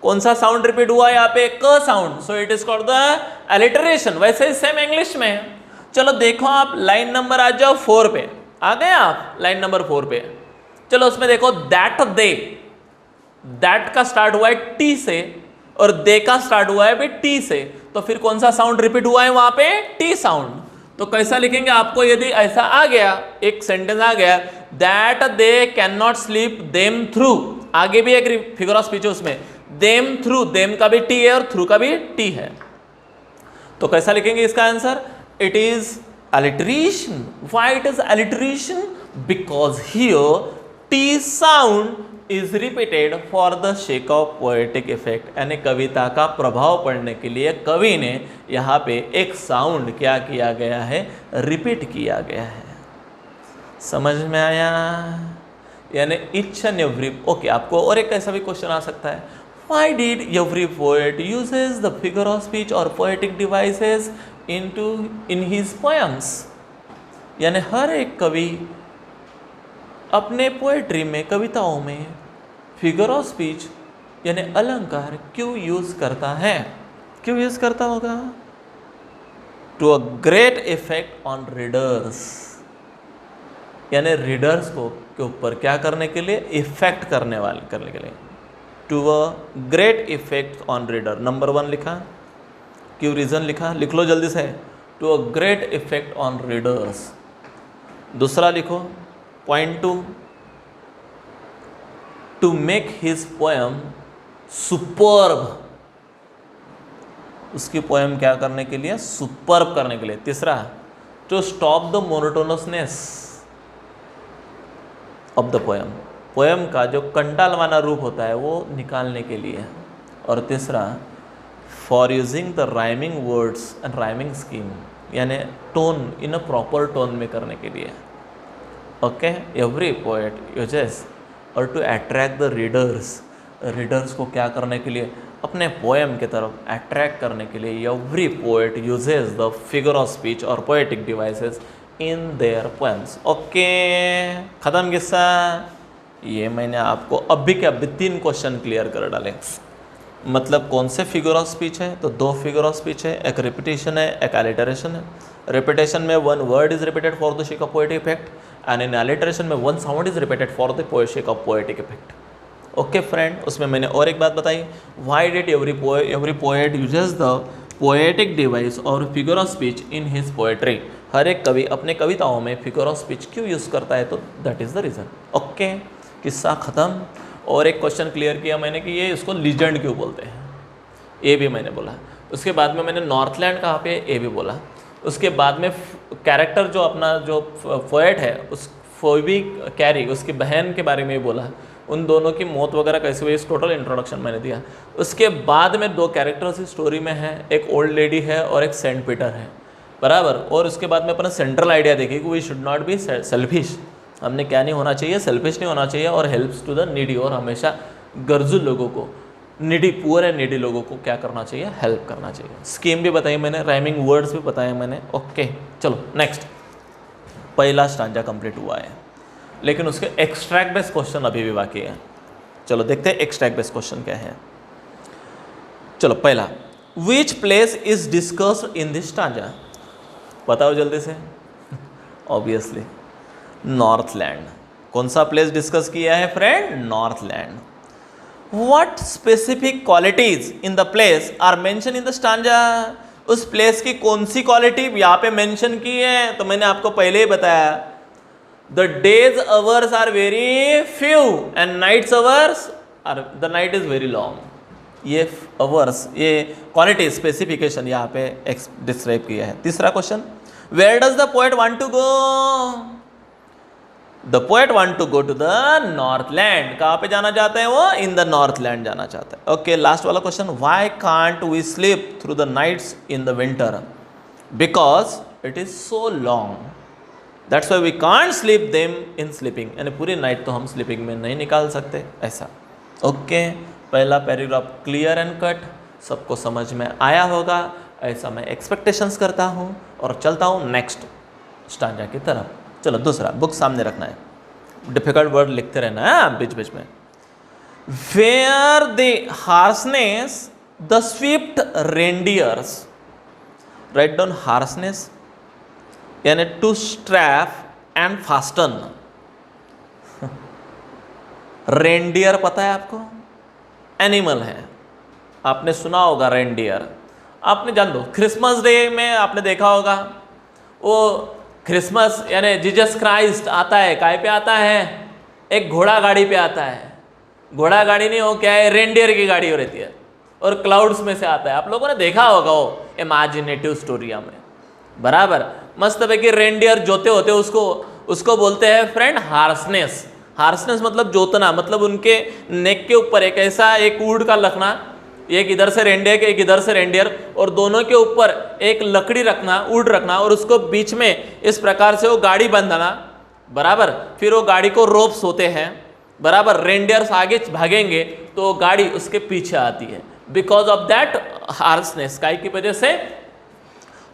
कौन सा साउंड रिपीट हुआ यहाँ पे, क sound, so it is called the alliteration. वैसे सेम इंग्लिश में. चलो देखो आप लाइन नंबर आ जाओ 4 पे, आ गए आप लाइन नंबर 4 पे. चलो उसमें देखो दैट दे, दैट का स्टार्ट हुआ है टी से और दे का स्टार्ट हुआ है भी टी से, तो फिर कौन सा साउंड रिपीट हुआ है वहां पे, टी साउंड. तो कैसा लिखेंगे आपको, यदि ऐसा आ गया एक सेंटेंस आ गया, that they can not sleep them through, आगे भी एक फिगर ऑफ स्पीच है उसमें, देम थ्रू, देम का भी टी है और थ्रू का भी टी है. तो कैसा लिखेंगे इसका answer, it is alliteration. Why it is alliteration? Because here T sound is repeated for the sake of poetic effect. यानी कविता का प्रभाव पड़ने के लिए कवि ने यहाँ पे एक साउंड क्या किया गया है, रिपीट किया गया है. समझ में आया? यानी each and every. ओके, आपको और एक ऐसा भी क्वेश्चन आ सकता है, why did every poet uses the figure of speech or poetic devices in his poems? यानी हर एक कवि अपने पोएट्री में, कविताओं में फिगर ऑफ स्पीच यानी अलंकार क्यों यूज करता है, क्यों यूज करता होगा? To a great effect on readers, यानी रीडर्स को के ऊपर क्या करने के लिए, इफेक्ट करने के लिए. To a great effect on reader, number 1 लिखा, क्यों रीजन लिखा, लिख लो जल्दी से, to a great effect on readers. दूसरा लिखो point 2, to make his poem superb, उसकी पोएम क्या करने के लिए, सुपर्ब करने के लिए. तीसरा, to stop the monotonousness of the poem, poem का जो कंटालवाना रूप होता है वो निकालने के लिए. और तीसरा, for using the rhyming words and rhyming scheme, यानी tone in a proper tone में करने के लिए. ओके, एवरी पोएट यूजेस, और to attract the readers, readers को क्या करने के लिए, अपने पोएम की तरफ अट्रैक्ट करने के लिए every poet uses the figure of speech और poetic devices in their poems. Okay, ख़त्म किस्सा. ये मैंने आपको अभी के अभी 3 क्वेश्चन क्लियर कर डाले. मतलब कौन से फिगर ऑफ स्पीच है, तो 2 फिगर ऑफ स्पीच है, एक रिपीटेशन है, एक एलिटरेशन है. रिपीटेशन में 1 word is repeated for the sake of poetic effect, and in alliteration में 1 sound is repeated for the sake of poetic effect. Okay friend, उसमें मैंने और एक बात बताई, why did every poet uses the poetic device और figure of speech in his poetry. हर एक कवि अपने कविताओं में फिगर ऑफ स्पीच क्यों यूज़ करता है, तो that is the reason. Okay, किस्सा ख़त्म. और एक क्वेश्चन क्लियर किया मैंने कि ये इसको लीजेंड क्यों बोलते हैं, ये भी मैंने बोला. उसके बाद में मैंने नॉर्थलैंड कहाँ पे, ये भी बोला. उसके बाद में कैरेक्टर जो अपना जो पोएट है, उस फोबी कैरी, उसकी बहन के बारे में भी बोला, उन दोनों की मौत वगैरह कैसे हुई, इस टोटल इंट्रोडक्शन मैंने दिया. उसके बाद में 2 कैरेक्टर्स इस स्टोरी में हैं, एक ओल्ड लेडी है और एक सेंट पीटर है, बराबर. और उसके बाद में अपना सेंट्रल आइडिया देखिए कि we should not be selfish, हमने क्या नहीं होना चाहिए, सेल्फिश नहीं होना चाहिए, और हेल्प्स टू द नीडी, और हमेशा गर्जू लोगों को, नीडी पुअर एंड नीडी लोगों को क्या करना चाहिए, हेल्प करना चाहिए. स्कीम भी बताई मैंने, राइमिंग वर्ड्स भी बताए मैंने. ओके, चलो नेक्स्ट. पहला स्टांजा कंप्लीट हुआ है, लेकिन उसके एक्सट्रैक्ट बेस्ड क्वेश्चन अभी भी बाकी है. चलो देखते हैं एक्सट्रैक्ट बेस्ड क्वेश्चन क्या है. चलो पहला, which place is discussed in this stanza, बताओ जल्दी से. Obviously northland. कौन सा प्लेस डिस्कस किया है friend, northland. What specific qualities in the place are mention in the stanza, उस प्लेस की कौन सी क्वालिटी यहाँ पे मेंशन की है, तो मैंने आपको पहले ही बताया, the days hours are very few and nights hours are, the night is very long. ये आवर्स, ये क्वालिटी स्पेसिफिकेशन यहाँ पे डिस्क्राइब किया है. तीसरा question, where does the poet want to go, the poet want to go to the northland, कहाँ पे जाना चाहते हैं वो, इन द नॉर्थलैंड जाना चाहता है. ओके, लास्ट वाला question, why can't we sleep through the nights in the winter, because it is so long, that's why we can't sleep them in sleeping, यानी पूरी नाइट तो हम स्लीपिंग में नहीं निकाल सकते, ऐसा. ओके, पहला पैराग्राफ क्लियर एंड कट, सबको समझ में आया होगा, ऐसा मैं एक्सपेक्टेशंस करता हूँ और चलता हूँ नेक्स्ट स्टांजा की तरफ। चलो दूसरा, बुक सामने रखना है, डिफिकल्ट वर्ड लिखते रहना है बीच बीच में। Where the harness the swift reindeers, write down harness यानी to strap and fasten. Reindeer पता है आपको, एनिमल है, आपने सुना होगा रेंडियर, आपने जान दो। क्रिसमस डे में आपने देखा होगा, वो क्रिसमस यानी जीसस क्राइस्ट आता है, काय पे आता है, एक घोड़ा गाड़ी पे आता है। घोड़ा गाड़ी नहीं, वो क्या है, रेंडियर की गाड़ी हो रहती है और क्लाउड्स में से आता है। आप लोगों ने देखा होगा वो इमेजिनेटिव स्टोरिया में, बराबर। मस्त है कि रेंडियर जोते होते उसको बोलते हैं फ्रेंड हार्सनेस। हार्सनेस मतलब जोतना, मतलब उनके नेक के ऊपर एक ऐसा एक वुड का रखना, एक इधर से रेंडियर एक इधर से रेंडियर, और दोनों के ऊपर एक लकड़ी रखना, वुड रखना, और उसको बीच में इस प्रकार से वो गाड़ी बंधना, बराबर। फिर वो गाड़ी को रोप्स होते हैं, बराबर। रेंडियर्स आगे भागेंगे तो गाड़ी उसके पीछे आती है, बिकॉज ऑफ दैट हार्सनेस, काय की वजह से,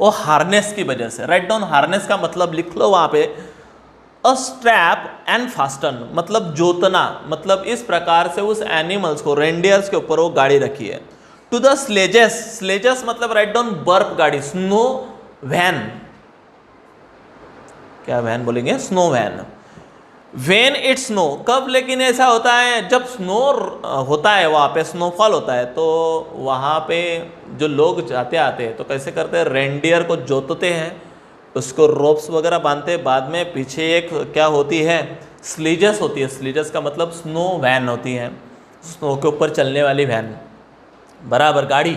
वो हार्नेस की वजह से। राइट डाउन हार्नेस का मतलब लिख लो वहां पे, अ स्ट्रैप एंड फास्टन मतलब जोतना, मतलब इस प्रकार से उस एनिमल्स को, रेंडियर्स के ऊपर वो गाड़ी रखी है। टू द स्लेजेस, स्लेजेस मतलब राइट डाउन बर्फ गाड़ी, स्नो वैन, क्या वैन बोलेंगे, snow van. When it snow, कब लेकिन ऐसा होता है जब स्नो होता है, वहाँ पे स्नोफॉल होता है, तो वहाँ पे जो लोग जाते आते हैं तो कैसे करते हैं, रेंडियर को जोतते हैं, उसको रोप्स वगैरह बांधते हैं, बाद में पीछे एक क्या होती है, स्लीजस होती है। स्लीजस का मतलब स्नो वैन होती है, स्नो के ऊपर चलने वाली वैन, बराबर, गाड़ी,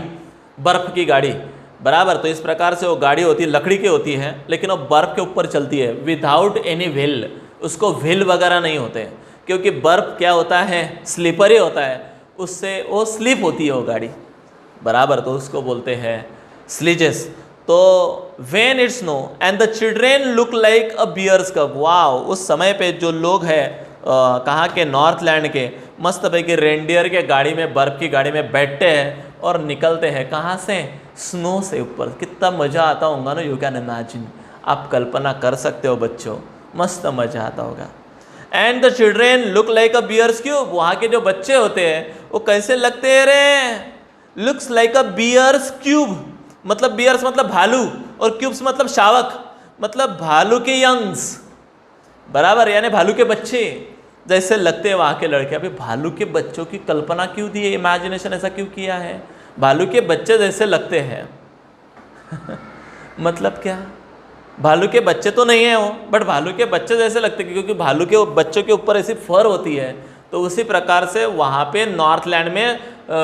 बर्फ़ की गाड़ी, बराबर। तो इस प्रकार से वो गाड़ी होती है, लकड़ी की होती है, लेकिन वो बर्फ़ के ऊपर चलती है विदाउट एनी व्हील, उसको व्हील वगैरह नहीं होते, क्योंकि बर्फ़ क्या होता है, स्लीपरी होता है, उससे वो स्लिप होती है वो गाड़ी, बराबर। तो उसको बोलते हैं स्लीजेस। तो when it snow and the children look like a bears cub, wow, उस समय पे जो लोग हैं कहाँ के, नॉर्थ लैंड के, मस्त भाई कि रेंडियर के गाड़ी में, बर्फ़ की गाड़ी में बैठते हैं और निकलते हैं कहाँ से, स्नो से ऊपर। कितना मज़ा आता होगा ना, यू कैन इमेजिन, आप कल्पना कर सकते हो बच्चों, मस्त मज़ा आता होगा। And the children look like a bears cube, वहाँ के जो बच्चे होते हैं वो कैसे लगते हैं रे, looks like a bears cube, मतलब बियर्स मतलब भालू, और क्यूब्स मतलब शावक, मतलब भालू के यंग्स, बराबर, यानी भालू के बच्चे जैसे लगते हैं वहाँ के लड़के। अभी भालू के बच्चों की कल्पना क्यों दी है, इमेजिनेशन ऐसा क्यों किया है, भालू के बच्चे जैसे लगते हैं मतलब क्या, भालू के बच्चे तो नहीं है वो, बट भालू के बच्चे जैसे लगते हैं, क्योंकि भालू के बच्चों के ऊपर ऐसी फर होती है। तो उसी प्रकार से वहाँ पे नॉर्थ लैंड में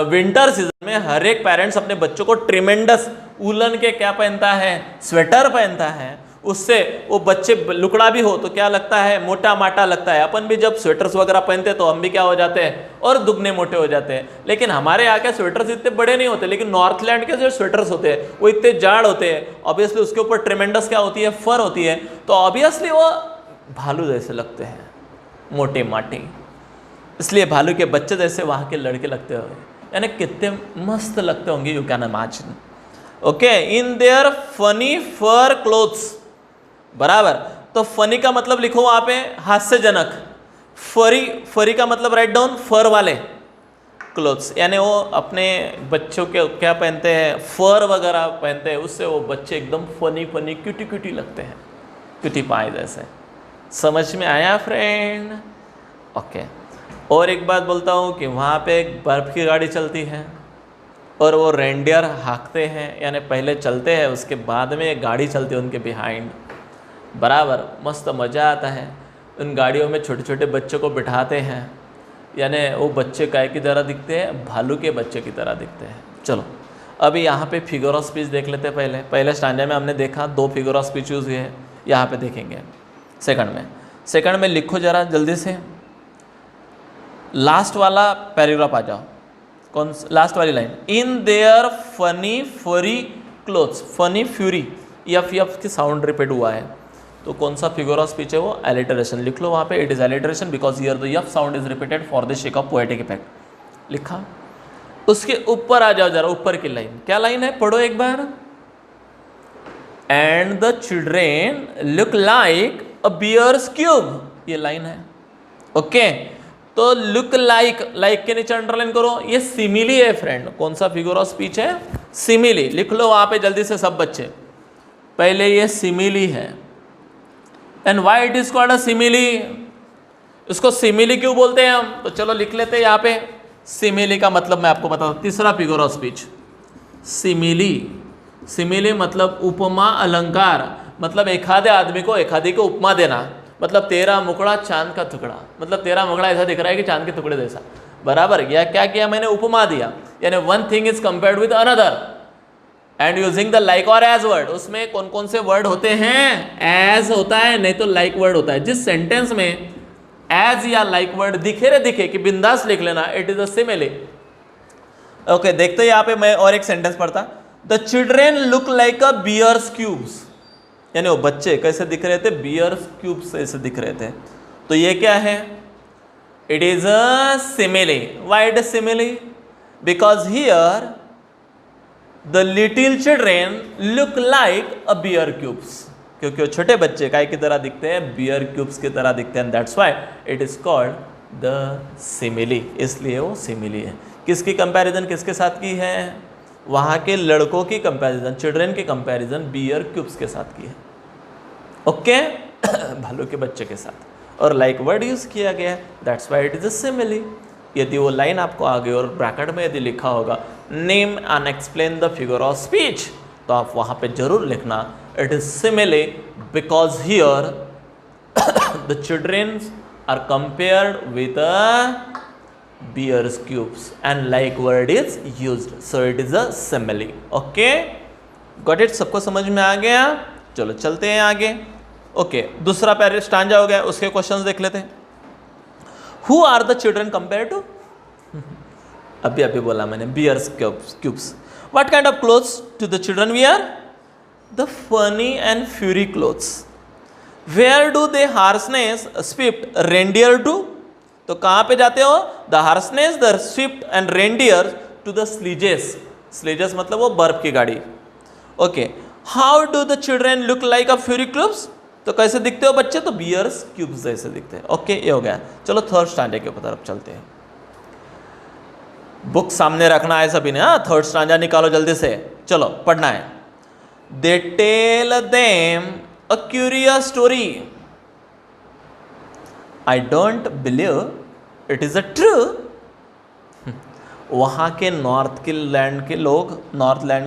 विंटर सीजन में हर एक पेरेंट्स अपने बच्चों को ट्रिमेंडस उलन के क्या पहनता है, स्वेटर पहनता है, उससे वो बच्चे लुकड़ा भी हो तो क्या लगता है, मोटा माटा लगता है। अपन भी जब स्वेटर्स वगैरह पहनते हैं तो हम भी क्या हो जाते हैं, और दुगने मोटे हो जाते हैं। लेकिन हमारे यहाँ के स्वेटर्स इतने बड़े नहीं होते, लेकिन नॉर्थ लैंड के जो स्वेटर्स होते हैं वो इतने जाड़ होते हैं। ऑब्वियसली उसके ऊपर ट्रिमेंडस क्या होती है, फर होती है, तो ऑब्वियसली वो भालू जैसे लगते हैं, मोटे माटे, इसलिए भालू के बच्चे जैसे वहाँ के लड़के लगते होंगे, यानी कितने मस्त लगते होंगे, you can imagine. Okay, in their funny fur clothes, बराबर। तो फनी का मतलब लिखो वहाँ पे हास्यजनक, फरी, फरी का मतलब राइट डाउन फर वाले क्लोथ्स, यानी वो अपने बच्चों के क्या पहनते हैं, फर वगैरह पहनते हैं, उससे वो बच्चे एकदम फनी फनी क्यूटी क्यूटी लगते हैं, क्यूटी पाए जैसे। समझ में आया फ्रेंड? ओके, और एक बात बोलता हूँ कि वहाँ पे एक बर्फ़ की गाड़ी चलती है और वो रेंडियर हाँकते हैं, यानी पहले चलते हैं उसके बाद में एक गाड़ी चलती है उनके बिहाइंड, बराबर। मस्त मज़ा आता है। उन गाड़ियों में छोटे छोटे बच्चों को बिठाते हैं, यानी वो बच्चे काय की तरह दिखते हैं, भालू के बच्चे की तरह दिखते हैं। चलो अभी यहाँ पे फिगर ऑफ स्पीच देख लेते हैं। पहले स्टैंडर्ड में हमने देखा 2 फिगर ऑफ स्पीच यूज़ हुए हैं, यहाँ पे देखेंगे सेकंड में लिखो ज़रा जल्दी से, लास्ट वाला पैराग्राफ आ जाओ। कौन लास्ट वाली लाइन, इन देयर फनी फरी क्लोथ्स, फनी फ्यूरी, एफ की साउंड रिपीट हुआ है, तो कौन सा फिगर ऑफ स्पीच है वो, एलिटरेशन लिख लो वहाँ पे, it is alliteration because here the F sound is repeated for the sake of poetic effect. लिखा उसके ऊपर आ जाओ जरा, ऊपर की लाइन, क्या लाइन है पढ़ो एक बार। And the children look like a bears cub, ये लाइन है। ओके, तो लुक लाइक, लाइक के नीचे अंडरलाइन करो, ये सिमिली है फ्रेंड। कौन सा फिगर ऑफ स्पीच है? सिमिली। लिख लो वहां पे जल्दी से सब बच्चे, पहले ये सिमिली है। And why it is called a simile, इसको सिमिली क्यों बोलते हैं हम? तो चलो लिख लेते हैं यहाँ पे। सिमिली का मतलब मैं आपको बताता हूँ, तीसरा figure of speech simile. Simile मतलब उपमा अलंकार, मतलब एखादे आदमी को एखादी को उपमा देना। मतलब तेरा मुकड़ा चांद का टुकड़ा, मतलब तेरा मुकड़ा ऐसा दिख रहा है कि चांद के टुकड़े जैसा, बराबर। या क्या किया मैंने? उपमा दिया, यानी one thing is compared with another and using the like और एज वर्ड। उसमें कौन कौन से वर्ड होते हैं? एज होता है, नहीं तो लाइक वर्ड होता है। जिस सेंटेंस में एज या लाइक वर्ड दिखे रे दिखे कि बिंदास लिख लेना, it is a simile. Okay, देखते यहाँ पे मैं और एक सेंटेंस पढ़ता। The children look like a bears cubes, यानी वो बच्चे कैसे दिख रहे थे? बियर्स क्यूब्स ऐसे दिख रहे थे। तो ये क्या है? It is a simile. Why it is simile? Because here the little children look like a bear cubes, क्योंकि वो छोटे बच्चे काय की तरह दिखते हैं? बियर क्यूब्स की तरह दिखते हैं। That's why it is called the simile, इसलिए वो सिमिली है। किसकी कंपैरिजन किसके साथ की है? वहाँ के लड़कों की कंपैरिजन, चिल्ड्रेन की कंपैरिजन बियर क्यूब्स के साथ की है। ओके भालू के बच्चे के साथ, और लाइक वर्ड यूज किया गया है। That's why it is a simile. यदि वो लाइन आपको आगे और ब्रैकेट में यदि लिखा होगा name and explain the figure of speech, तो आप वहाँ पे जरूर लिखना it is simile because here the children are compared with bears cubes and like word is used, so it is a simile. Okay, got it? सबको समझ में आ गया? चलो चलते हैं आगे। ओके, दूसरा पैरा स्टांजा हो गया, उसके क्वेश्चंस देख लेते हैं। Who are the children compared to? अभी बोला मैंने, bears cubes. What kind of clothes do the children wear? The funny and fury clothes. Where do they harshness swift reindeer do? तो कहाँ पे जाते हो? The harness the swift and reindeer to the sledges. Sledges मतलब वो बर्फ की गाड़ी। Okay, how do the children look like a furry cubs, तो कैसे दिखते हो बच्चे? तो बियर्स क्यूब्स जैसे दिखते हैं। ओके, ये हो गया। चलो थर्ड स्टैंडर्ड के तरफ चलते हैं। बुक सामने रखना है सभी ने, हाँ। थर्ड स्टैंडर्ड निकालो जल्दी से, चलो पढ़ना है। They tell them a curious story, I don't believe it is a true. वहाँ के नॉर्थ लैंड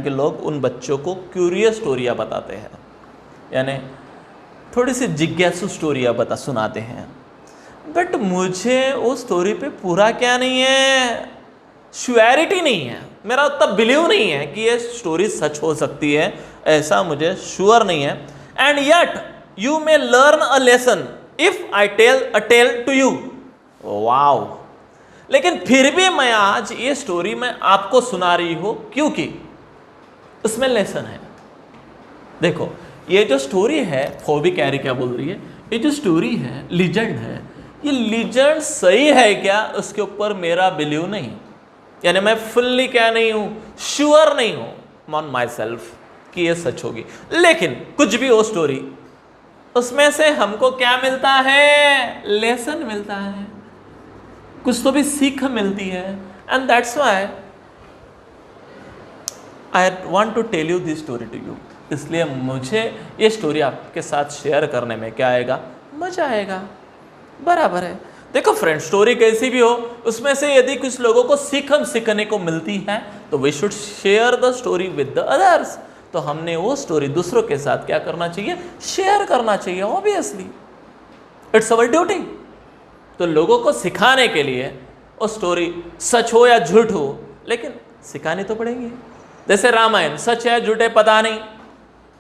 के लोग उन बच्चों को क्यूरियस स्टोरियाँ बताते हैं, यानी थोड़ी सी जिज्ञासु स्टोरियाँ सुनाते हैं। बट मुझे वो स्टोरी पे पूरा क्या नहीं है, श्योरिटी नहीं है, मेरा उतना बिलीव नहीं है कि ये स्टोरी सच हो सकती है, ऐसा मुझे श्योर नहीं है। And yet you may learn a lesson if I tell a tale to you. Wow, लेकिन फिर भी मैं आज ये स्टोरी मैं आपको सुना रही हूं क्योंकि उसमें लेसन है। देखो, ये जो स्टोरी है, फोबी कैरी क्या बोल रही है, ये जो स्टोरी है लीजेंड है, ये लीजेंड सही है क्या, उसके ऊपर मेरा बिलीव नहीं, यानी मैं फुल्ली क्या नहीं हूं, श्योर नहीं हूं ऑन माई सेल्फ कि ये सच होगी। लेकिन कुछ भी हो स्टोरी, उसमें से हमको क्या मिलता है? लेसन मिलता है, कुछ तो भी सीख मिलती है। And that's why I want to tell you this story to you. इसलिए मुझे ये स्टोरी आपके साथ शेयर करने में क्या आएगा? मजा आएगा, बराबर है। देखो फ्रेंड, स्टोरी कैसी भी हो, उसमें से यदि कुछ लोगों को सीखने को मिलती है तो we should share the story with the others. तो हमने वो स्टोरी दूसरों के साथ क्या करना चाहिए? शेयर करना चाहिए। Obviously it's our duty. तो लोगों को सिखाने के लिए वो स्टोरी सच हो या झूठ हो, लेकिन सिखानी तो पड़ेगी। जैसे रामायण सच है झूठ है पता नहीं,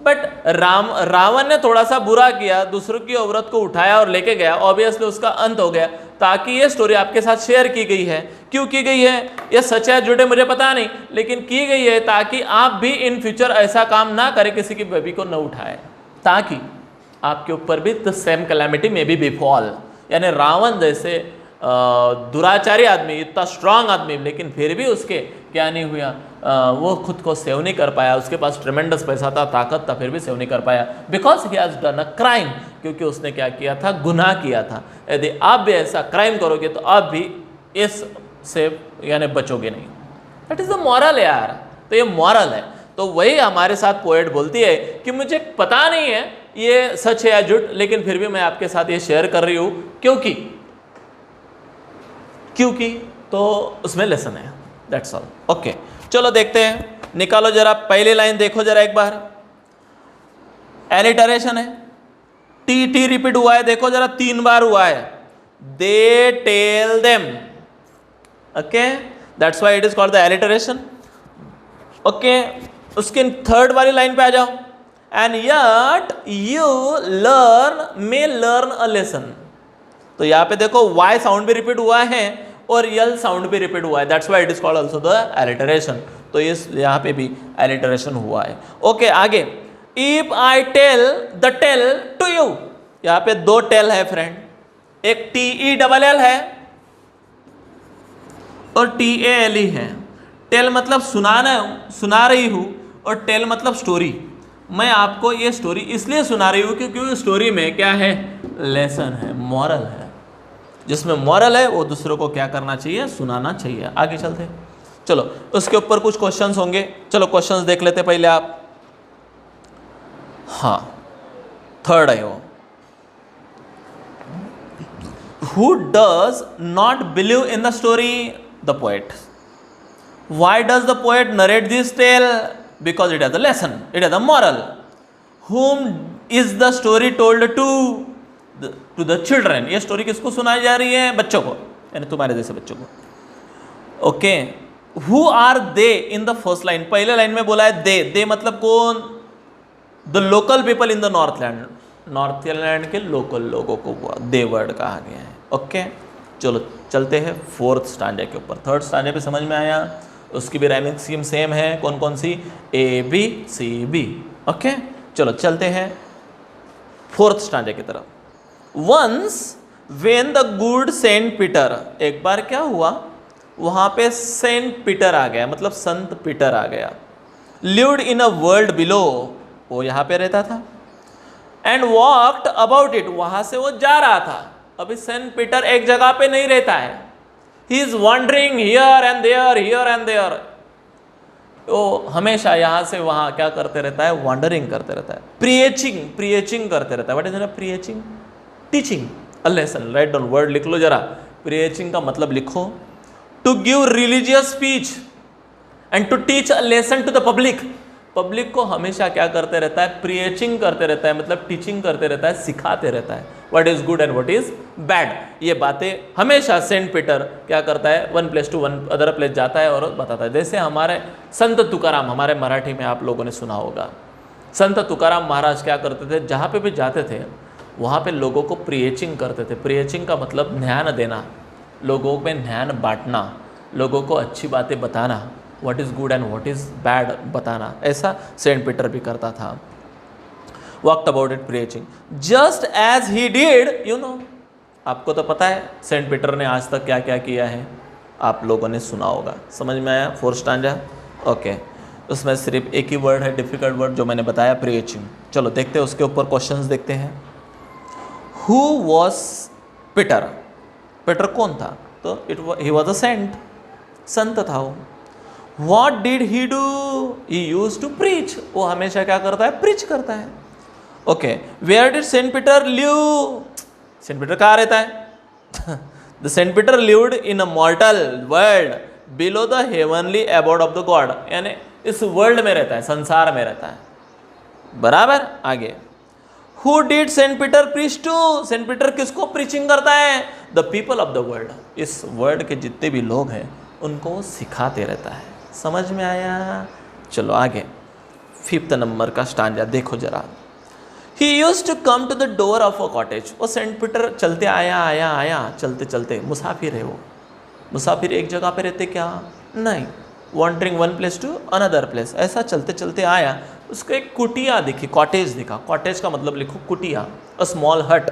बट रावण ने थोड़ा सा बुरा किया, दूसरों की औरत को उठाया और लेके गया, ऑब्वियसली उसका अंत हो गया। ताकि ये स्टोरी आपके साथ शेयर की गई है। क्यों की गई है? ये सच है झूठ है मुझे पता नहीं, लेकिन की गई है ताकि आप भी इन फ्यूचर ऐसा काम ना करें, किसी की बेबी को न उठाए, ताकि आपके ऊपर भी द सेम कैलेमिटी में भी बिफॉल, यानी रावण जैसे दुराचारी आदमी, इतना स्ट्रांग आदमी, लेकिन फिर भी उसके क्या नहीं हुआ, वो खुद को सेव नहीं कर पाया। उसके पास ट्रेमेंडस पैसा था, ताकत था, फिर भी सेव नहीं कर पाया, because he has done a crime, क्योंकि उसने क्या किया था, गुनाह किया था। यदि आप भी ऐसा क्राइम करोगे तो आप भी इस से यानी बचोगे नहीं। दैट इज द मॉरल यार, तो ये मॉरल है। तो वही हमारे साथ पोएट बोलती है कि मुझे पता नहीं है ये सच है या झूठ, लेकिन फिर भी मैं आपके साथ ये शेयर कर रही हूं क्योंकि तो उसमें लेसन है, दैट्स ऑल। ओके, चलो देखते हैं, निकालो जरा पहली लाइन देखो जरा एक बार। एलिटरेशन है, टी टी रिपीट हुआ है, देखो जरा 3 बार हुआ है। They tell them, okay, that's why it is called the alliteration. Okay, उसके 3rd वाली लाइन पे आ जाओ। And yet you may learn a lesson. तो यहाँ पे देखो वाई साउंड भी रिपीट हुआ है और यल साउंड भी रिपीट हुआ है, that's why it is called also the alliteration. तो इस यहाँ पे भी एलिटरेशन हुआ है। ओके, आगे, if I tell the tale to you, यहाँ पे 2 टेल है फ्रेंड, एक TELL है और TALE है। टेल मतलब सुना रही हूँ, और टेल मतलब स्टोरी। मैं आपको ये स्टोरी इसलिए सुना रही हूँ क्योंकि स्टोरी में क्या है, लेसन है, मॉरल है। जिसमें मॉरल है वो दूसरों को क्या करना चाहिए, सुनाना चाहिए। आगे चलते, चलो उसके ऊपर कुछ क्वेश्चंस होंगे, चलो क्वेश्चंस देख लेते पहले आप। हाँ, 3rd है वो, who does not believe in the story? The poet. Why does the poet narrate this tale? Because it has a lesson, it has a moral. Whom is the story told to? To the children. ये story किसको सुनाई जा रही है, बच्चों को, यानी तुम्हारे जैसे बच्चों को। Okay, who are they in the first line? पहले लाइन में बोला है दे मतलब कौन, the local people in the Northland के लोकल लोगों को दे वर्ड कहा गया है। ओके, चलो चलते हैं 4th स्टांजा के ऊपर। 3rd स्टांजा पे समझ में आया, उसकी भी राइमिंग स्कीम सेम है, कौन कौन सी, ABCB। ओके, चलो चलते हैं 4th स्टांजा की तरफ। Once when the good Saint Peter, एक बार क्या हुआ, वहां पे सेंट पीटर आ गया, मतलब संत पीटर आ गया। Lived in a world below, वो यहाँ पे रहता था। एंड वॉक्ड अबाउट इट, वहां से वो जा रहा था। अभी सेंट पीटर एक जगह पे नहीं रहता है, he is wandering here and there. वो हमेशा यहाँ से वहाँ क्या करते रहता है, वॉन्डरिंग करते रहता है। प्रीचिंग करते रहता है। What is preaching? Teaching a lesson. Right down, word लिख लो जरा, प्रीचिंग का मतलब लिखो। To give religious speech and to teach a lesson to the public को हमेशा क्या करते रहता है, प्रीचिंग करते रहता है, मतलब टीचिंग करते रहता है, सिखाते रहता है what is good and what is bad. ये बातें हमेशा सेंट पीटर क्या करता है, one place to one other place जाता है और बताता है। जैसे हमारे संत तुकाराम, हमारे मराठी में आप लोगों ने सुना होगा, संत तुकाराम महाराज क्या करते थे, जहाँ पे भी जाते थे वहाँ पे लोगों को प्रीचिंग करते थे। प्रीचिंग का मतलब ज्ञान देना, लोगों में ज्ञान बांटना, लोगों को अच्छी बातें बताना, what is good and what is bad बताना। ऐसा सेंट पीटर भी करता था। Walked about it preaching just as he did, you know, आपको तो पता है सेंट पीटर ने आज तक क्या क्या किया है, आप लोगों ने सुना होगा। समझ में आया 4th स्टांजा? ओके, उसमें सिर्फ एक ही वर्ड है डिफिकल्ट वर्ड जो मैंने बताया, प्रीचिंग। चलो देखते हैं उसके ऊपर क्वेश्चंस देखते हैं। Who was Peter? पीटर कौन था? तो ही वॉज अ सेंट, संत था वो। What did he do? He use to preach, वो हमेशा क्या करता है, प्रीच करता है। Okay, where did Saint Peter live? Saint Peter कहाँ रहता है? The Saint Peter lived in a mortal world below the heavenly abode of the God, यानी इस वर्ल्ड में रहता है, संसार में रहता है। बराबर। आगे, who did Saint Peter preach to? Saint Peter किसको प्रीचिंग करता है? The people of the world, इस वर्ल्ड के जितने भी लोग हैं उनको सिखाते रहता है। समझ में आया? चलो आगे 5th नंबर का स्टांजा देखो जरा। He use to come to the door of a cottage, वो सेंट पीटर चलते आया चलते चलते, मुसाफिर है वो। मुसाफिर एक जगह पे रहते क्या? नहीं, wandering one place to another place, ऐसा चलते चलते आया, उसको एक कुटिया दिखी, कॉटेज दिखा। कॉटेज का मतलब लिखो कुटिया, अ स्मॉल हट।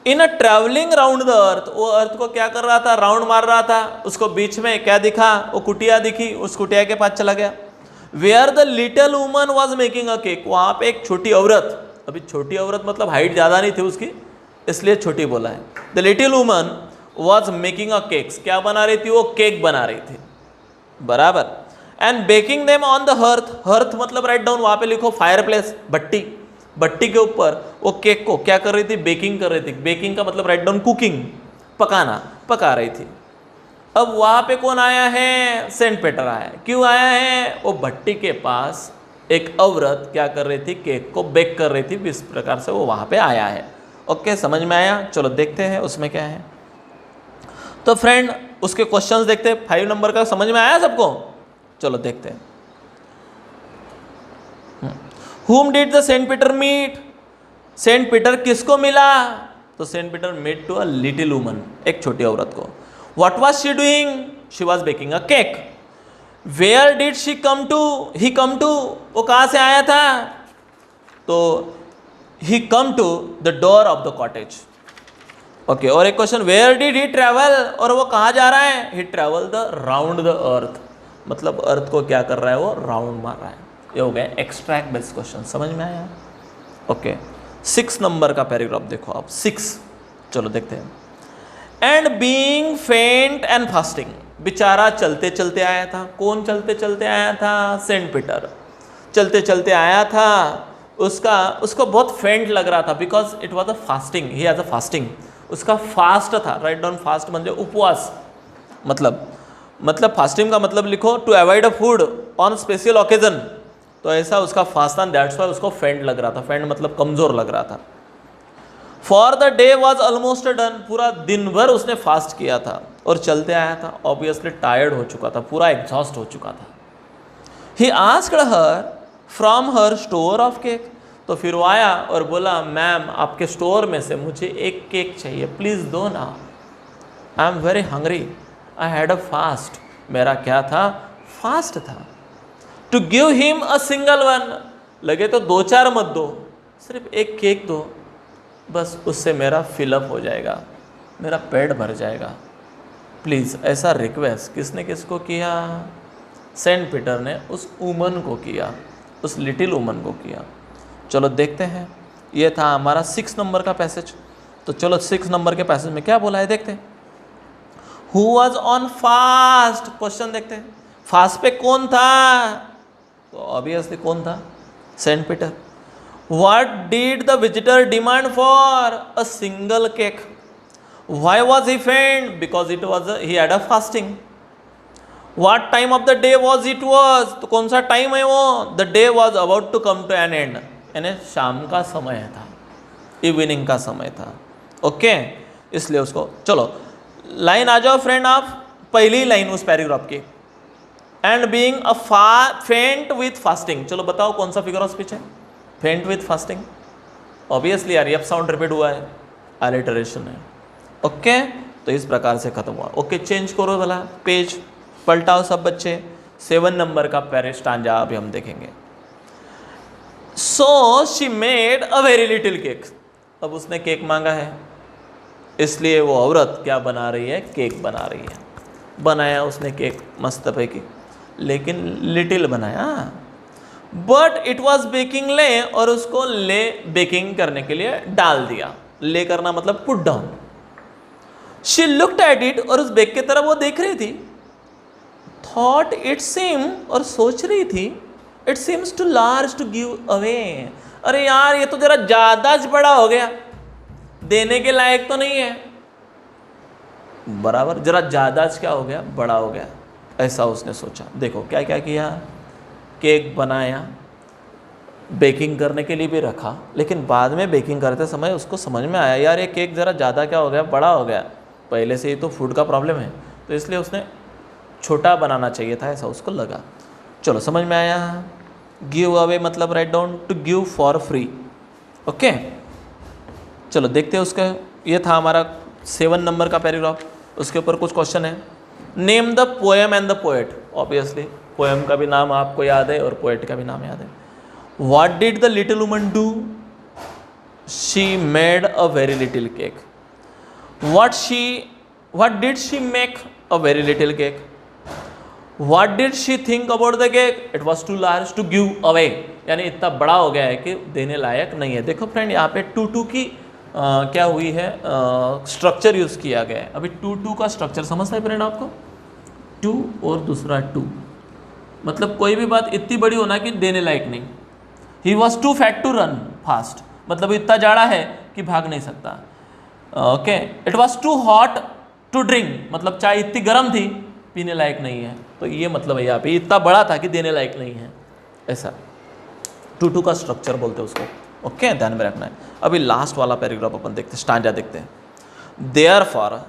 इन अ ट्रेवलिंग राउंड द अर्थ, वो अर्थ को क्या कर रहा था, राउंड मार रहा था, उसको बीच में क्या दिखा, वो कुटिया दिखी, उस कुटिया के पास चला गया। Where the little woman was making a cake, वहां पे एक छोटी औरत, अभी छोटी औरत मतलब हाइट ज्यादा नहीं थी उसकी, इसलिए छोटी बोला है। The little woman was making a cakes, क्या बना रही थी, वो केक बना रही थी, बराबर। And baking them on the hearth, hearth मतलब राइट डाउन, वहां पे लिखो फायर प्लेस, भट्टी, भट्टी के ऊपर वो केक को क्या कर रही थी, बेकिंग कर रही थी। बेकिंग का मतलब राइट डाउन कुकिंग, पकाना, पका रही थी। अब वहां पे कौन आया है, सेंट पीटर आया है। क्यों आया है, वो भट्टी के पास एक औरत क्या कर रही थी, केक को बेक कर रही थी, इस प्रकार से वो वहां पे आया है। ओके, समझ में आया। चलो देखते हैं उसमें क्या है। तो फ्रेंड उसके क्वेश्चंस देखते हैं, 5 नंबर का समझ में आया सबको। चलो देखते हैं। Whom did the Saint Peter meet? Saint Peter किसको मिला, तो Saint Peter met to a little woman, एक छोटी औरत को। What was she doing? She was baking a cake. Where did she come to? He come to, वो कहाँ से आया था, तो he come to the door of the cottage. Okay, और एक question, where did he travel, और वो कहाँ जा रहा है, he travel the round the earth, मतलब अर्थ को क्या कर रहा है, वो राउंड मार रहा है। ये हो गया एक्स्ट्रैक्ट बेस्ड क्वेश्चन, समझ में आया। ओके, 6 नंबर का पैराग्राफ देखो आप, 6, चलो देखते हैं। एंड बीइंग फेंट एंड फास्टिंग, बेचारा चलते चलते आया था। कौन चलते चलते आया था, सेंट पीटर चलते चलते आया था। उसको बहुत फेंट लग रहा था, because it was a fasting, he has a fasting, उसका फास्ट था, राइट डाउन फास्ट म्हणजे उपवास, मतलब फास्टिंग का मतलब लिखो to avoid a food on special occasion, तो ऐसा उसका फास्ट था, दैट्स वाई उसको फेंट लग रहा था। फेंट मतलब कमजोर लग रहा था। For the day was almost done, पूरा दिन भर उसने फास्ट किया था और चलते आया था, ऑब्वियसली टायर्ड हो चुका था, पूरा एग्जॉस्ट हो चुका था। He asked her from her store of cake, तो फिर वो आया और बोला, मैम आपके स्टोर में से मुझे एक केक चाहिए, प्लीज़ दो ना, I am very hungry, I had a fast, मेरा क्या था, फास्ट था। To give him a single one, लगे तो 2-4 मत दो, सिर्फ एक केक दो, बस उससे मेरा फिलअप हो जाएगा, मेरा पेट भर जाएगा, प्लीज़। ऐसा रिक्वेस्ट किसने किसको किया, सेंट पीटर ने उस वुमन को किया, उस लिटिल वुमन को किया। चलो देखते हैं, ये था हमारा 6 नंबर का पैसेज। तो चलो 6 नंबर के पैसेज में क्या बोला है देखते हैं। Who was on fast, question देखते हैं, फास्ट पे कौन था, तो ऑब्वियसली कौन था, Saint Peter. What did the visitor demand for, a single cake. Why was he faint, because it was he had a fasting. What time of the day was it was, तो कौन सा time है वो, the day was about to come to an end, यानी शाम का समय था, इवनिंग का समय था। ओके, इसलिए उसको, चलो लाइन आ जाओ फ्रेंड आप, पहली लाइन उस पैराग्राफ की। एंड बीइंग अ फेंट विथ फास्टिंग, चलो बताओ कौन सा फिगर ऑफ स्पीच है, फेंट विथ फास्टिंग, ऑब्वियसली यार एफ साउंड रिपीट हुआ है, अलिटरेशन है। ओके, तो इस प्रकार से खत्म हुआ। ओके, चेंज करो भला, पेज पलटाओ सब बच्चे। 7 नंबर का स्टांजा अभी हम देखेंगे। So she made a very little cake, अब उसने केक मांगा है, इसलिए वो औरत क्या बना रही है, केक बना रही है। बनाया उसने केक मस्त पैकी, लेकिन लिटिल बनाया, बट इट वॉज बेकिंग ले, और उसको ले बेकिंग करने के लिए डाल दिया। ले करना मतलब put down. She looked at it, और उस बेक की तरफ वो देख रही थी। थॉट इट सीम, और सोच रही थी, it seems too large to give away, अरे यार ये तो जरा ज्यादा बड़ा हो गया, देने के लायक तो नहीं है, बराबर, जरा ज्यादा क्या हो गया, बड़ा हो गया, ऐसा उसने सोचा। देखो क्या क्या किया, केक बनाया, बेकिंग करने के लिए भी रखा, लेकिन बाद में बेकिंग करते समय उसको समझ में आया, यार ये केक ज़रा ज़्यादा क्या हो गया, बड़ा हो गया, पहले से ही तो फूड का प्रॉब्लम है, तो इसलिए उसने छोटा बनाना चाहिए था, ऐसा उसको लगा। चलो समझ में आया। गिव अवे मतलब right down, to give for free. Okay, चलो देखते हैं उसका, ये था हमारा 7 नंबर का पैराग्राफ। उसके ऊपर कुछ क्वेश्चन है। Name the poem and the poet, obviously poem का भी नाम आपको याद है और पोएट का भी नाम याद है। What did the little woman do, she made a very little cake, what did she make? A very little cake. What did she think about the cake? It was too large to give away. यानी इतना बड़ा हो गया है कि देने लायक नहीं है। देखो फ्रेंड, यहाँ पे 2 की क्या हुई है, स्ट्रक्चर यूज़ किया गया है। अभी 2 का स्ट्रक्चर समझता है फ्रेंड आपको? 2 और दूसरा 2, मतलब कोई भी बात इतनी बड़ी होना कि देने लायक नहीं। He was too fat to run fast, मतलब इतना जाड़ा है कि भाग नहीं सकता। Okay, it was too hot to drink, मतलब चाय इतनी गर्म थी पीने लायक नहीं है। तो ये मतलब है यहाँ पे इतना बड़ा था कि देने लायक नहीं है, ऐसा 2 का स्ट्रक्चर बोलते हैं उसको। ओके, ध्यान में रखना है। अभी लास्ट वाला पैराग्राफ अपन देखते हैं, स्टांजा देखते हैं। देयरफॉर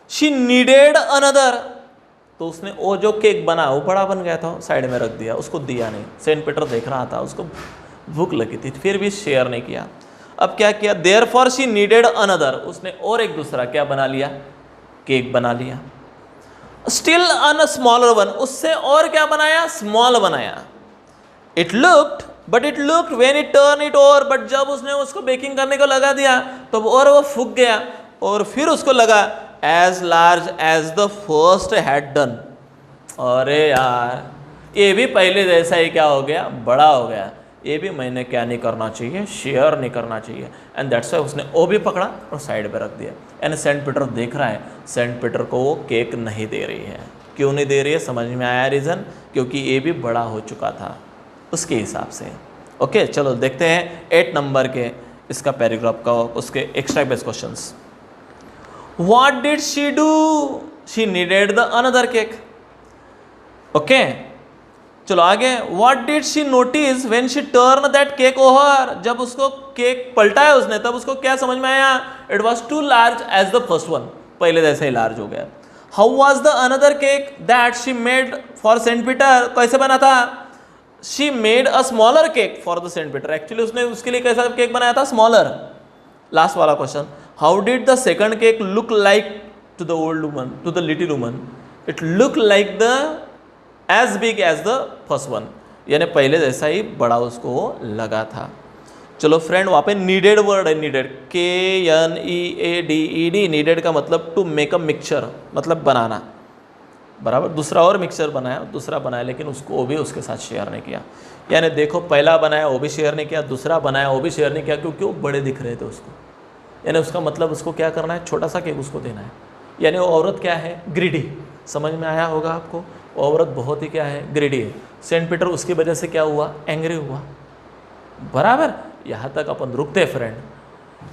शी नीडेड अनदर, तो उसने वो जो केक बना वो बड़ा बन गया था, साइड में रख दिया, उसको दिया नहीं। सेंट पीटर देख रहा था, उसको भूख लगी थी, फिर भी शेयर नहीं किया। अब क्या किया? देयरफॉर शी नीडेड अनदर, उसने और एक दूसरा क्या बना लिया? केक बना लिया। स्टिल अन स्मॉलर वन, उससे और क्या बनाया? स्मॉल बनाया। It looked, but it looked when it turn it over, but जब उसने उसको बेकिंग करने को लगा दिया तो और वो फूक गया, और फिर उसको लगा as large as the first had done. अरे यार, ये भी पहले जैसा ही क्या हो गया? बड़ा हो गया। ये भी मैंने क्या नहीं करना चाहिए? शेयर नहीं करना चाहिए। एंड दैट्स वाई उसने वो भी पकड़ा और साइड पे रख दिया। एंड सेंट पीटर देख रहा है, सेंट पीटर को वो केक नहीं दे रही है। क्यों नहीं दे रही है? समझ में आया रीज़न? क्योंकि ये भी बड़ा हो चुका था उसके हिसाब से। ओके, चलो देखते हैं 8 नंबर के इसका पैराग्राफ का, उसके extra base questions. What did she do? She needed the another cake. Okay, चलो आगे। What did she notice when she turn that cake over? जब उसको केक पलटाया उसने, तब उसको क्या समझ में आया? It was too large as the first one, पहले जैसे ही लार्ज हो गया। How was the another cake that she made for Saint Peter? कैसे बना था? She made a smaller cake for the Saint Peter. Actually उसने उसके लिए कैसा केक बनाया था? स्मॉलर। लास्ट वाला question, how did the second cake look like to the old woman, to the little woman? It look like the as big as the first one, यानी पहले जैसा ही बड़ा उसको लगा था। चलो फ्रेंड, वहाँ पे नीडेड वर्ड है, नीडेड, KNEADED। नीडेड का मतलब टू मेक अ मिक्सचर, मतलब बनाना, बराबर। दूसरा और मिक्सचर बनाया, दूसरा बनाया, लेकिन उसको वो भी उसके साथ शेयर नहीं किया। यानी देखो, पहला बनाया वो भी शेयर नहीं किया, दूसरा बनाया वो भी शेयर नहीं किया, क्योंकि वो बड़े दिख रहे थे उसको। यानी उसका मतलब उसको क्या करना है? छोटा सा केक उसको देना है। यानी वो औरत क्या है? ग्रीडी। समझ में आया होगा आपको? वो औरत बहुत ही क्या है? ग्रीडी है। सेंट पीटर उसकी वजह से क्या हुआ? एंग्री हुआ, बराबर। यहाँ तक अपन रुकते हैं फ्रेंड,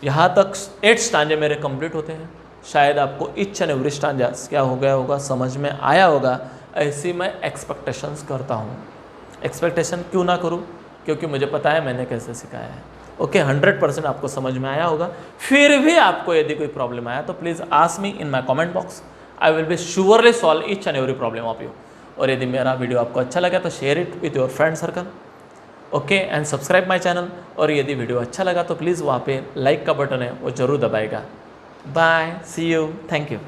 यहाँ तक 8 स्टांजे मेरे कंप्लीट होते हैं। शायद आपको ईच एंड एवरी स्टांजा क्या हो गया होगा, समझ में आया होगा। ऐसी मैं एक्सपेक्टेशंस करता हूँ। एक्सपेक्टेशन क्यों ना करूँ? क्योंकि मुझे पता है मैंने कैसे सिखाया है। ओके, 100% आपको समझ में आया होगा। फिर भी आपको यदि कोई प्रॉब्लम आया तो please ask me in my comment box. I will be surely solve each and every problem of you. और यदि मेरा वीडियो आपको अच्छा लगा तो share it with your friend circle. Okay, and subscribe my channel. और यदि वीडियो अच्छा लगा तो प्लीज़ वहाँ पे लाइक का बटन है वो ज़रूर दबाएगा। Bye, see you, thank you.